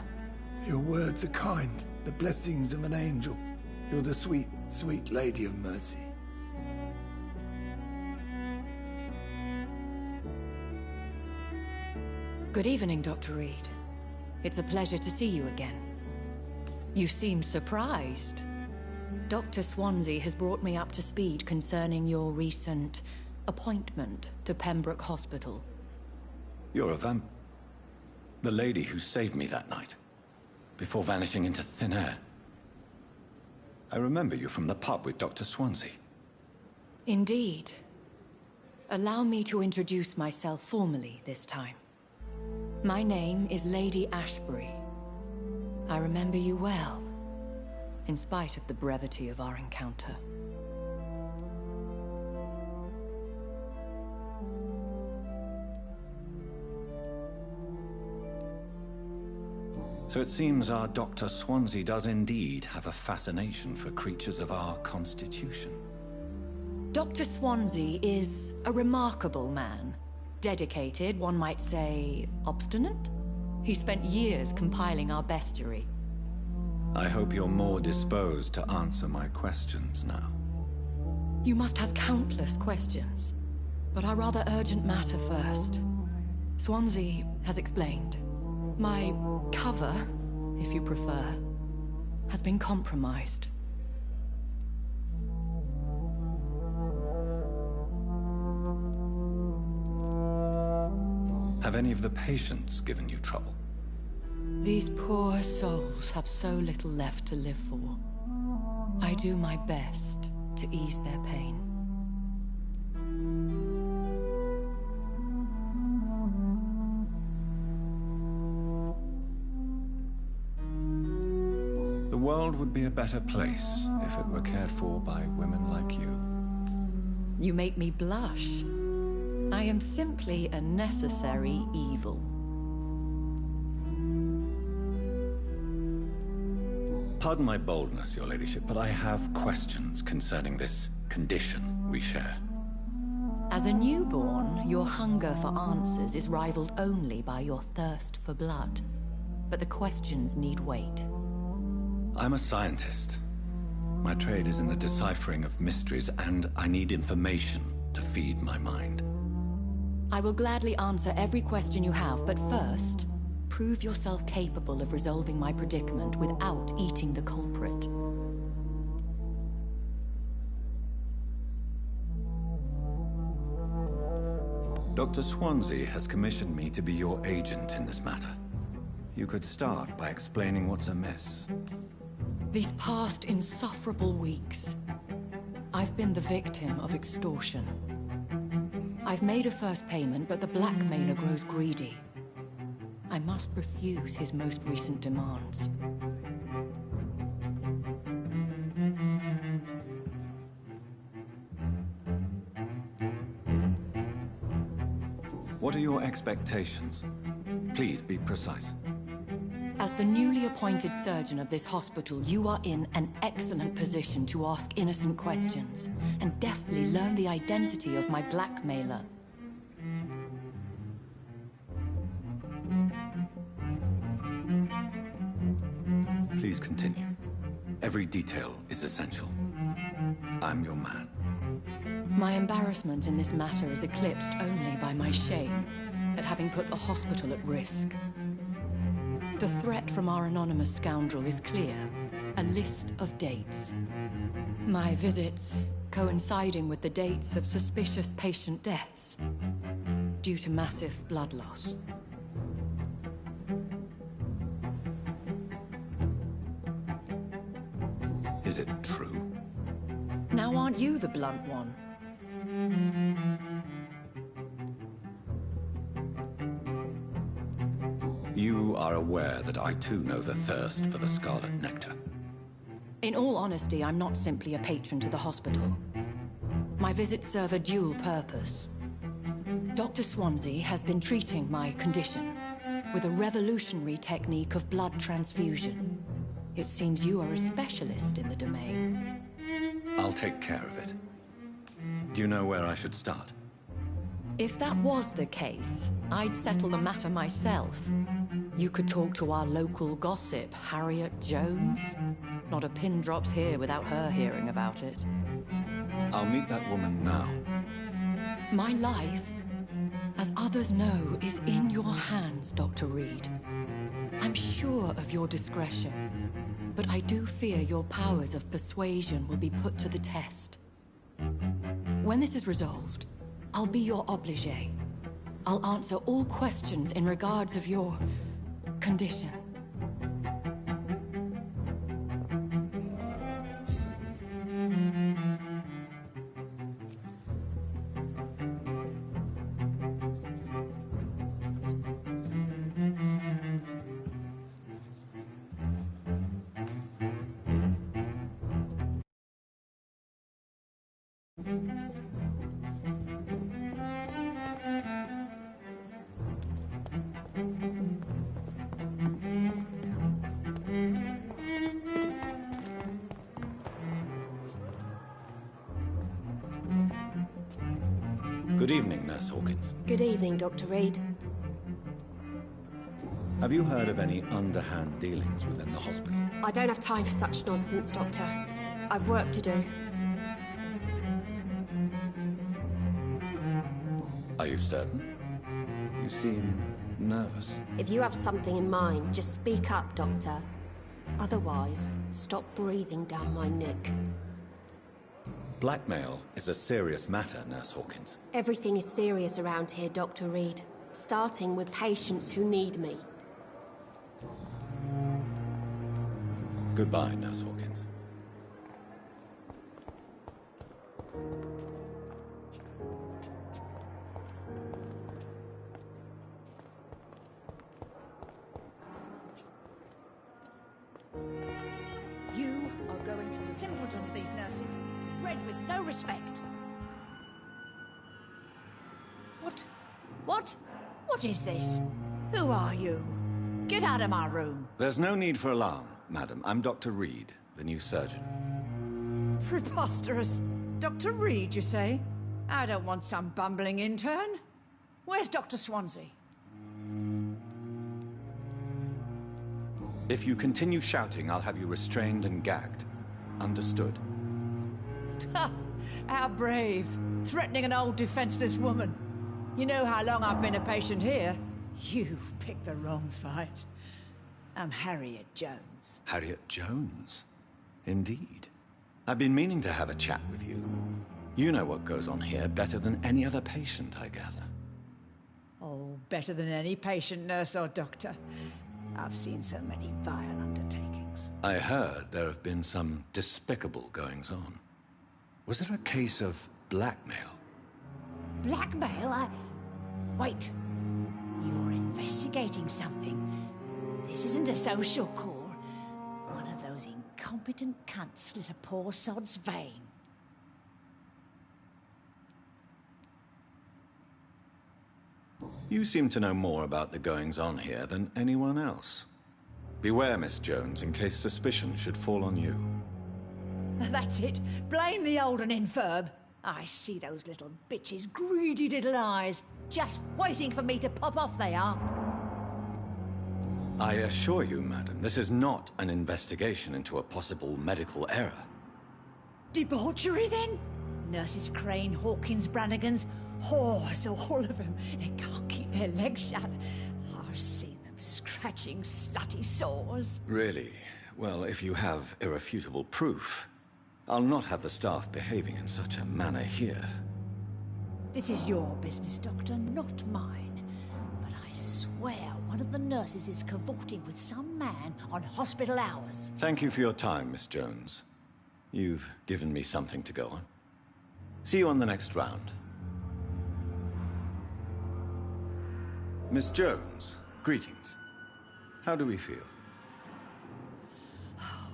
Speaker 10: Your words are kind, the blessings of an angel. You're the sweet, sweet Lady of Mercy.
Speaker 17: Good evening, Dr. Reed. It's a pleasure to see you again. You seem surprised. Dr. Swansea has brought me up to speed concerning your recent appointment to Pembroke Hospital.
Speaker 2: You're a the lady who saved me that night, before vanishing into thin air. I remember you from the pub with Dr. Swansea.
Speaker 17: Indeed. Allow me to introduce myself formally this time. My name is Lady Ashbury. I remember you well, in spite of the brevity of our encounter.
Speaker 2: So it seems our Dr. Swansea does indeed have a fascination for creatures of our constitution.
Speaker 17: Dr. Swansea is a remarkable man. Dedicated, one might say, obstinate? He spent years compiling our bestiary.
Speaker 2: I hope you're more disposed to answer my questions now.
Speaker 17: You must have countless questions, but our rather urgent matter first. Swansea has explained. My cover, if you prefer, has been compromised.
Speaker 2: Have any of the patients given you trouble?
Speaker 17: These poor souls have so little left to live for. I do my best to ease their pain.
Speaker 2: The world would be a better place if it were cared for by women like you.
Speaker 17: You make me blush. I am simply a necessary evil.
Speaker 2: Pardon my boldness, Your Ladyship, but I have questions concerning this condition we share.
Speaker 17: As a newborn, your hunger for answers is rivaled only by your thirst for blood. But the questions need wait.
Speaker 2: I'm a scientist. My trade is in the deciphering of mysteries, and I need information to feed my mind.
Speaker 17: I will gladly answer every question you have, but first, prove yourself capable of resolving my predicament without eating the culprit.
Speaker 2: Dr. Swansea has commissioned me to be your agent in this matter. You could start by explaining what's amiss.
Speaker 17: These past insufferable weeks, I've been the victim of extortion. I've made a first payment, but the blackmailer grows greedy. I must refuse his most recent demands.
Speaker 2: What are your expectations? Please be precise.
Speaker 17: As the newly appointed surgeon of this hospital, you are in an excellent position to ask innocent questions and deftly learn the identity of my blackmailer.
Speaker 2: Please continue. Every detail is essential. I'm your man.
Speaker 17: My embarrassment in this matter is eclipsed only by my shame at having put the hospital at risk. The threat from our anonymous scoundrel is clear. A list of dates. My visits coinciding with the dates of suspicious patient deaths due to massive blood loss.
Speaker 2: Is it true?
Speaker 17: Now aren't you the blunt one?
Speaker 2: You are aware that I too know the thirst for the scarlet nectar.
Speaker 17: In all honesty, I'm not simply a patron to the hospital. My visits serve a dual purpose. Dr. Swansea has been treating my condition with a revolutionary technique of blood transfusion. It seems you are a specialist in the domain.
Speaker 2: I'll take care of it. Do you know where I should start?
Speaker 17: If that was the case, I'd settle the matter myself. You could talk to our local gossip, Harriet Jones. Not a pin drops here without her hearing about it.
Speaker 2: I'll meet that woman now.
Speaker 17: My life, as others know, is in your hands, Dr. Reed. I'm sure of your discretion, but I do fear your powers of persuasion will be put to the test. When this is resolved, I'll be your obligé. I'll answer all questions in regards of your condition.
Speaker 2: Good evening, Nurse Hawkins.
Speaker 12: Good evening, Dr. Reed.
Speaker 2: Have you heard of any underhand dealings within the hospital?
Speaker 12: I don't have time for such nonsense, Doctor. I've work to do.
Speaker 2: Are you certain? You seem nervous.
Speaker 12: If you have something in mind, just speak up, Doctor. Otherwise, stop breathing down my neck.
Speaker 2: Blackmail is a serious matter, Nurse Hawkins.
Speaker 12: Everything is serious around here, Dr. Reed. Starting with patients who need me.
Speaker 2: Goodbye, Nurse Hawkins.
Speaker 6: You are going to simpletons, these nurses. Bred with no respect. What is this? Who are you? Get out of my room.
Speaker 2: There's no need for alarm, madam. I'm Dr. Reed, the new surgeon.
Speaker 6: Preposterous. Dr. Reed, you say? I don't want some bumbling intern. Where's Dr. Swansea?
Speaker 2: If you continue shouting, I'll have you restrained and gagged. Understood?
Speaker 6: How brave. Threatening an old defenseless woman. You know how long I've been a patient here? You've picked the wrong fight. I'm Harriet Jones.
Speaker 2: Harriet Jones? Indeed. I've been meaning to have a chat with you. You know what goes on here better than any other patient, I gather.
Speaker 6: Oh, better than any patient, nurse or doctor. I've seen so many vile undertakings.
Speaker 2: I heard there have been some despicable goings-on. Was there a case of blackmail?
Speaker 6: Blackmail? Wait. You're investigating something. This isn't a social call. One of those incompetent cunts slit a poor sod's vein.
Speaker 2: You seem to know more about the goings-on here than anyone else. Beware, Miss Jones, in case suspicion should fall on you.
Speaker 6: That's it. Blame the old and infirm. I see those little bitches' greedy little eyes. Just waiting for me to pop off they are.
Speaker 2: I assure you, madam, this is not an investigation into a possible medical error.
Speaker 6: Debauchery, then? Nurses Crane, Hawkins, Brannigans, whores, all of them. They can't keep their legs shut. I've seen them scratching slutty sores.
Speaker 2: Really? Well, if you have irrefutable proof, I'll not have the staff behaving in such a manner here.
Speaker 6: This is your business, Doctor, not mine. But I swear one of the nurses is cavorting with some man on hospital hours.
Speaker 2: Thank you for your time, Miss Jones. You've given me something to go on. See you on the next round. Miss Jones, greetings. How do we feel?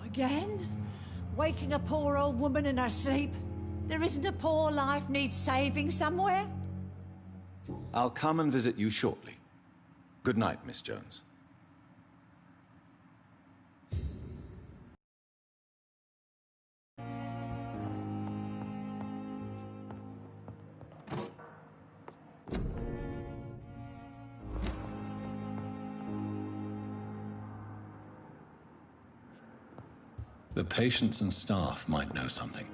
Speaker 6: Again? Waking a poor old woman in her sleep? There isn't a poor life needs saving somewhere?
Speaker 2: I'll come and visit you shortly. Good night, Miss Jones. The patients and staff might know something.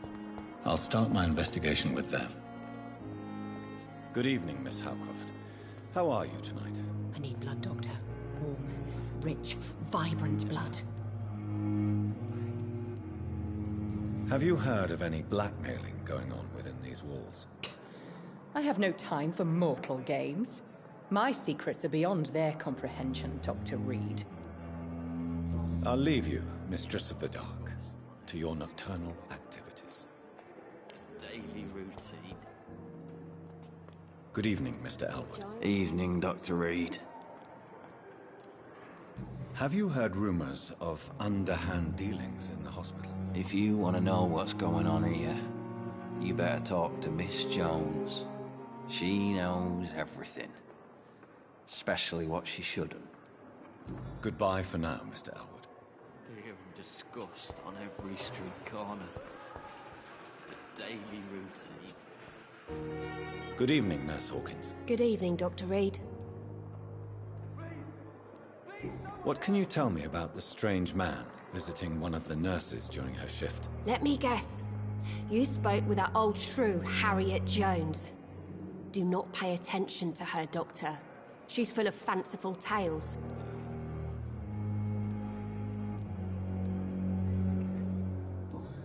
Speaker 2: I'll start my investigation with them. Good evening, Miss Howcroft. How are you tonight?
Speaker 11: I need blood, Doctor. Warm, rich, vibrant blood.
Speaker 2: Have you heard of any blackmailing going on within these walls?
Speaker 11: I have no time for mortal games. My secrets are beyond their comprehension, Dr. Reed.
Speaker 2: I'll leave you, Mistress of the Dark, to your nocturnal activities.
Speaker 13: Daily routine.
Speaker 2: Good evening, Mr. Elwood.
Speaker 13: Evening, Dr. Reed.
Speaker 2: Have you heard rumors of underhand dealings in the hospital?
Speaker 13: If you want to know what's going on here, you better talk to Miss Jones. She knows everything. Especially what she shouldn't.
Speaker 2: Goodbye for now, Mr. Elwood.
Speaker 13: Fear and disgust on every street corner. The daily routine.
Speaker 2: Good evening, Nurse Hawkins.
Speaker 12: Good evening, Dr. Reed.
Speaker 2: What can you tell me about the strange man visiting one of the nurses during her shift?
Speaker 12: Let me guess. You spoke with that old shrew, Harriet Jones. Do not pay attention to her, Doctor. She's full of fanciful tales.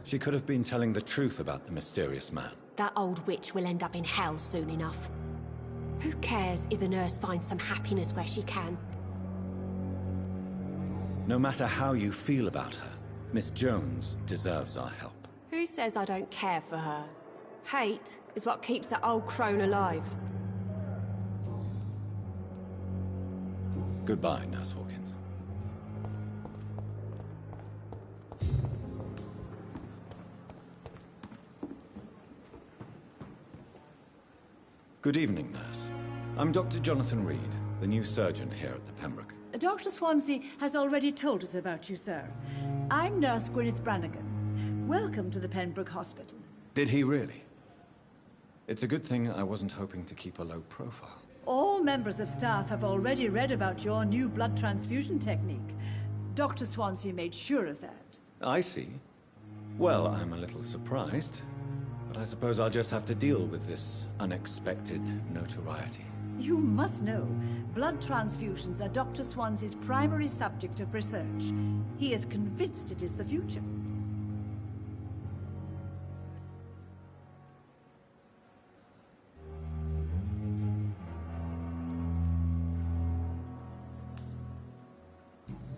Speaker 2: She could have been telling the truth about the mysterious man.
Speaker 12: That old witch will end up in hell soon enough. Who cares if a nurse finds some happiness where she can?
Speaker 2: No matter how you feel about her, Miss Jones deserves our help.
Speaker 12: Who says I don't care for her? Hate is what keeps that old crone alive.
Speaker 2: Goodbye, Nurse Hawkins. Good evening, Nurse. I'm Dr. Jonathan Reed, the new surgeon here at the Pembroke.
Speaker 6: Dr. Swansea has already told us about you, sir. I'm Nurse Gwyneth Brannigan. Welcome to the Pembroke Hospital.
Speaker 2: Did he really? It's a good thing I wasn't hoping to keep a low profile.
Speaker 6: All members of staff have already read about your new blood transfusion technique. Dr. Swansea made sure of that.
Speaker 2: I see. Well, I'm a little surprised, but I suppose I'll just have to deal with this unexpected notoriety.
Speaker 6: You must know, blood transfusions are Dr. Swansea's primary subject of research. He is convinced it is the future.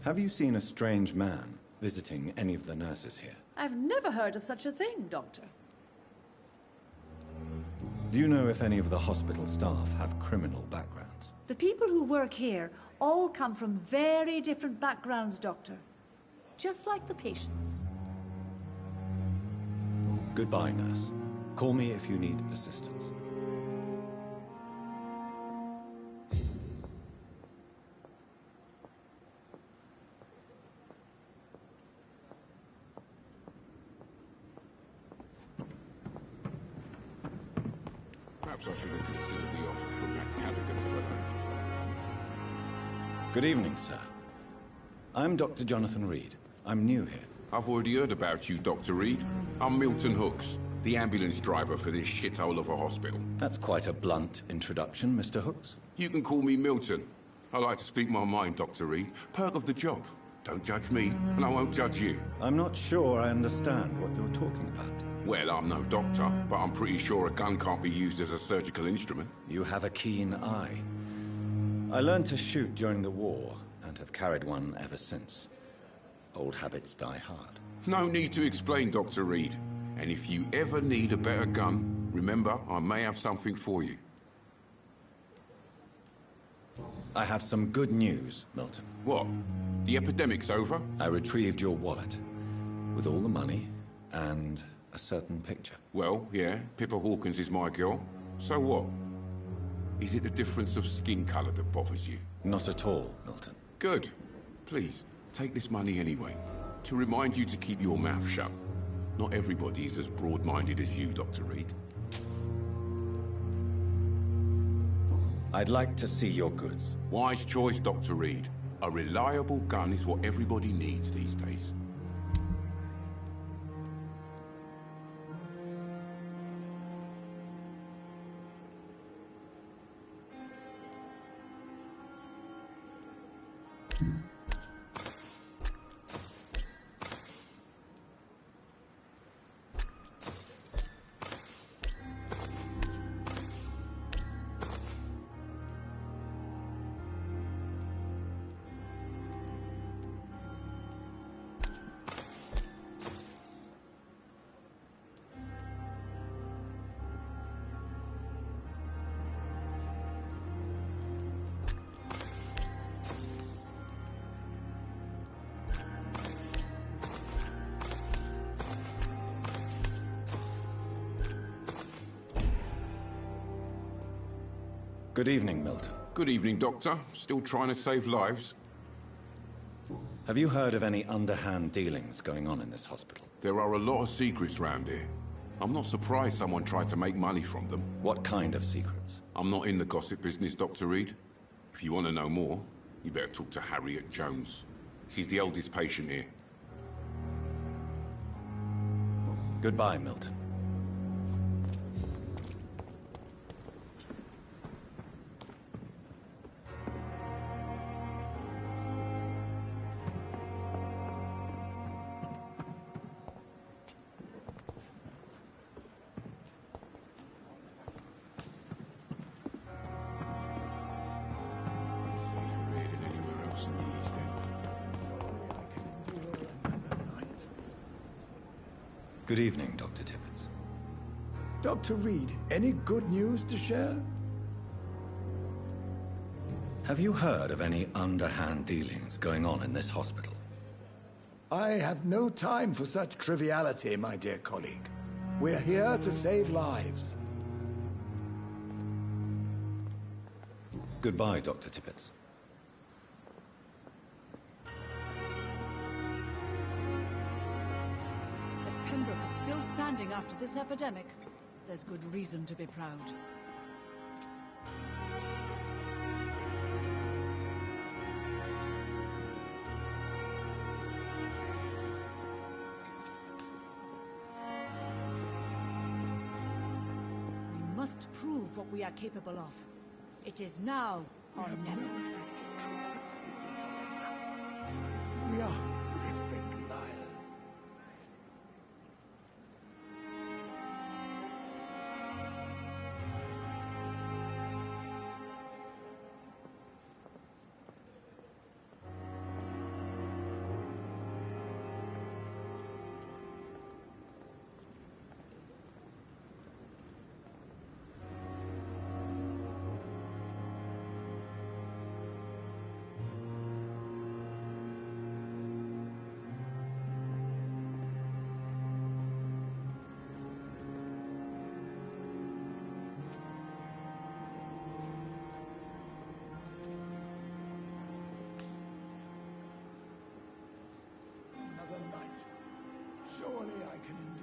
Speaker 2: Have you seen a strange man visiting any of the nurses here.
Speaker 18: I've never heard of such a thing, Doctor.
Speaker 2: Do you know if any of the hospital staff have criminal backgrounds?
Speaker 18: The people who work here all come from very different backgrounds, Doctor. Just like the patients.
Speaker 2: Goodbye, nurse. Call me if you need assistance.
Speaker 19: Perhaps I should have considered the offer from that Callaghan fellow.
Speaker 2: Good evening, sir. I'm Dr. Jonathan Reed. I'm new here.
Speaker 19: I've already heard about you, Dr. Reed. I'm Milton Hooks, the ambulance driver for this shithole of a hospital.
Speaker 2: That's quite a blunt introduction, Mr. Hooks.
Speaker 19: You can call me Milton. I like to speak my mind, Dr. Reed. Perk of the job. Don't judge me, and I won't judge you.
Speaker 2: I'm not sure I understand what you're talking about.
Speaker 19: Well, I'm no doctor, but I'm pretty sure a gun can't be used as a surgical instrument.
Speaker 2: You have a keen eye. I learned to shoot during the war, and have carried one ever since. Old habits die hard.
Speaker 19: No need to explain, Dr. Reed. And if you ever need a better gun, remember, I may have something for you.
Speaker 2: I have some good news, Milton.
Speaker 19: What? The epidemic's over?
Speaker 2: I retrieved your wallet, with all the money, and a certain picture.
Speaker 19: Well, yeah, Pippa Hawkins is my girl. So what? Is it the difference of skin color that bothers you?
Speaker 2: Not at all, Milton.
Speaker 19: Good. Please, take this money anyway. To remind you to keep your mouth shut. Not everybody is as broad-minded as you, Dr. Reed.
Speaker 2: I'd like to see your goods.
Speaker 19: Wise choice, Dr. Reed. A reliable gun is what everybody needs these days.
Speaker 2: Good evening, Milton.
Speaker 19: Good evening, Doctor. Still trying to save lives?
Speaker 2: Have you heard of any underhand dealings going on in this hospital?
Speaker 19: There are a lot of secrets round here. I'm not surprised someone tried to make money from them.
Speaker 2: What kind of secrets?
Speaker 19: I'm not in the gossip business, Dr. Reed. If you want to know more, you better talk to Harriet Jones. She's the oldest patient here.
Speaker 2: Goodbye, Milton. Good evening, Dr. Tippett.
Speaker 10: Dr. Reed, any good news to share?
Speaker 2: Have you heard of any underhand dealings going on in this hospital?
Speaker 10: I have no time for such triviality, my dear colleague. We're here to save lives.
Speaker 2: Goodbye, Dr. Tippett.
Speaker 18: Pembroke is still standing after this epidemic. There's good reason to be proud. We must prove what we are capable of. It is now or never.
Speaker 10: We are horrific liars. Surely I can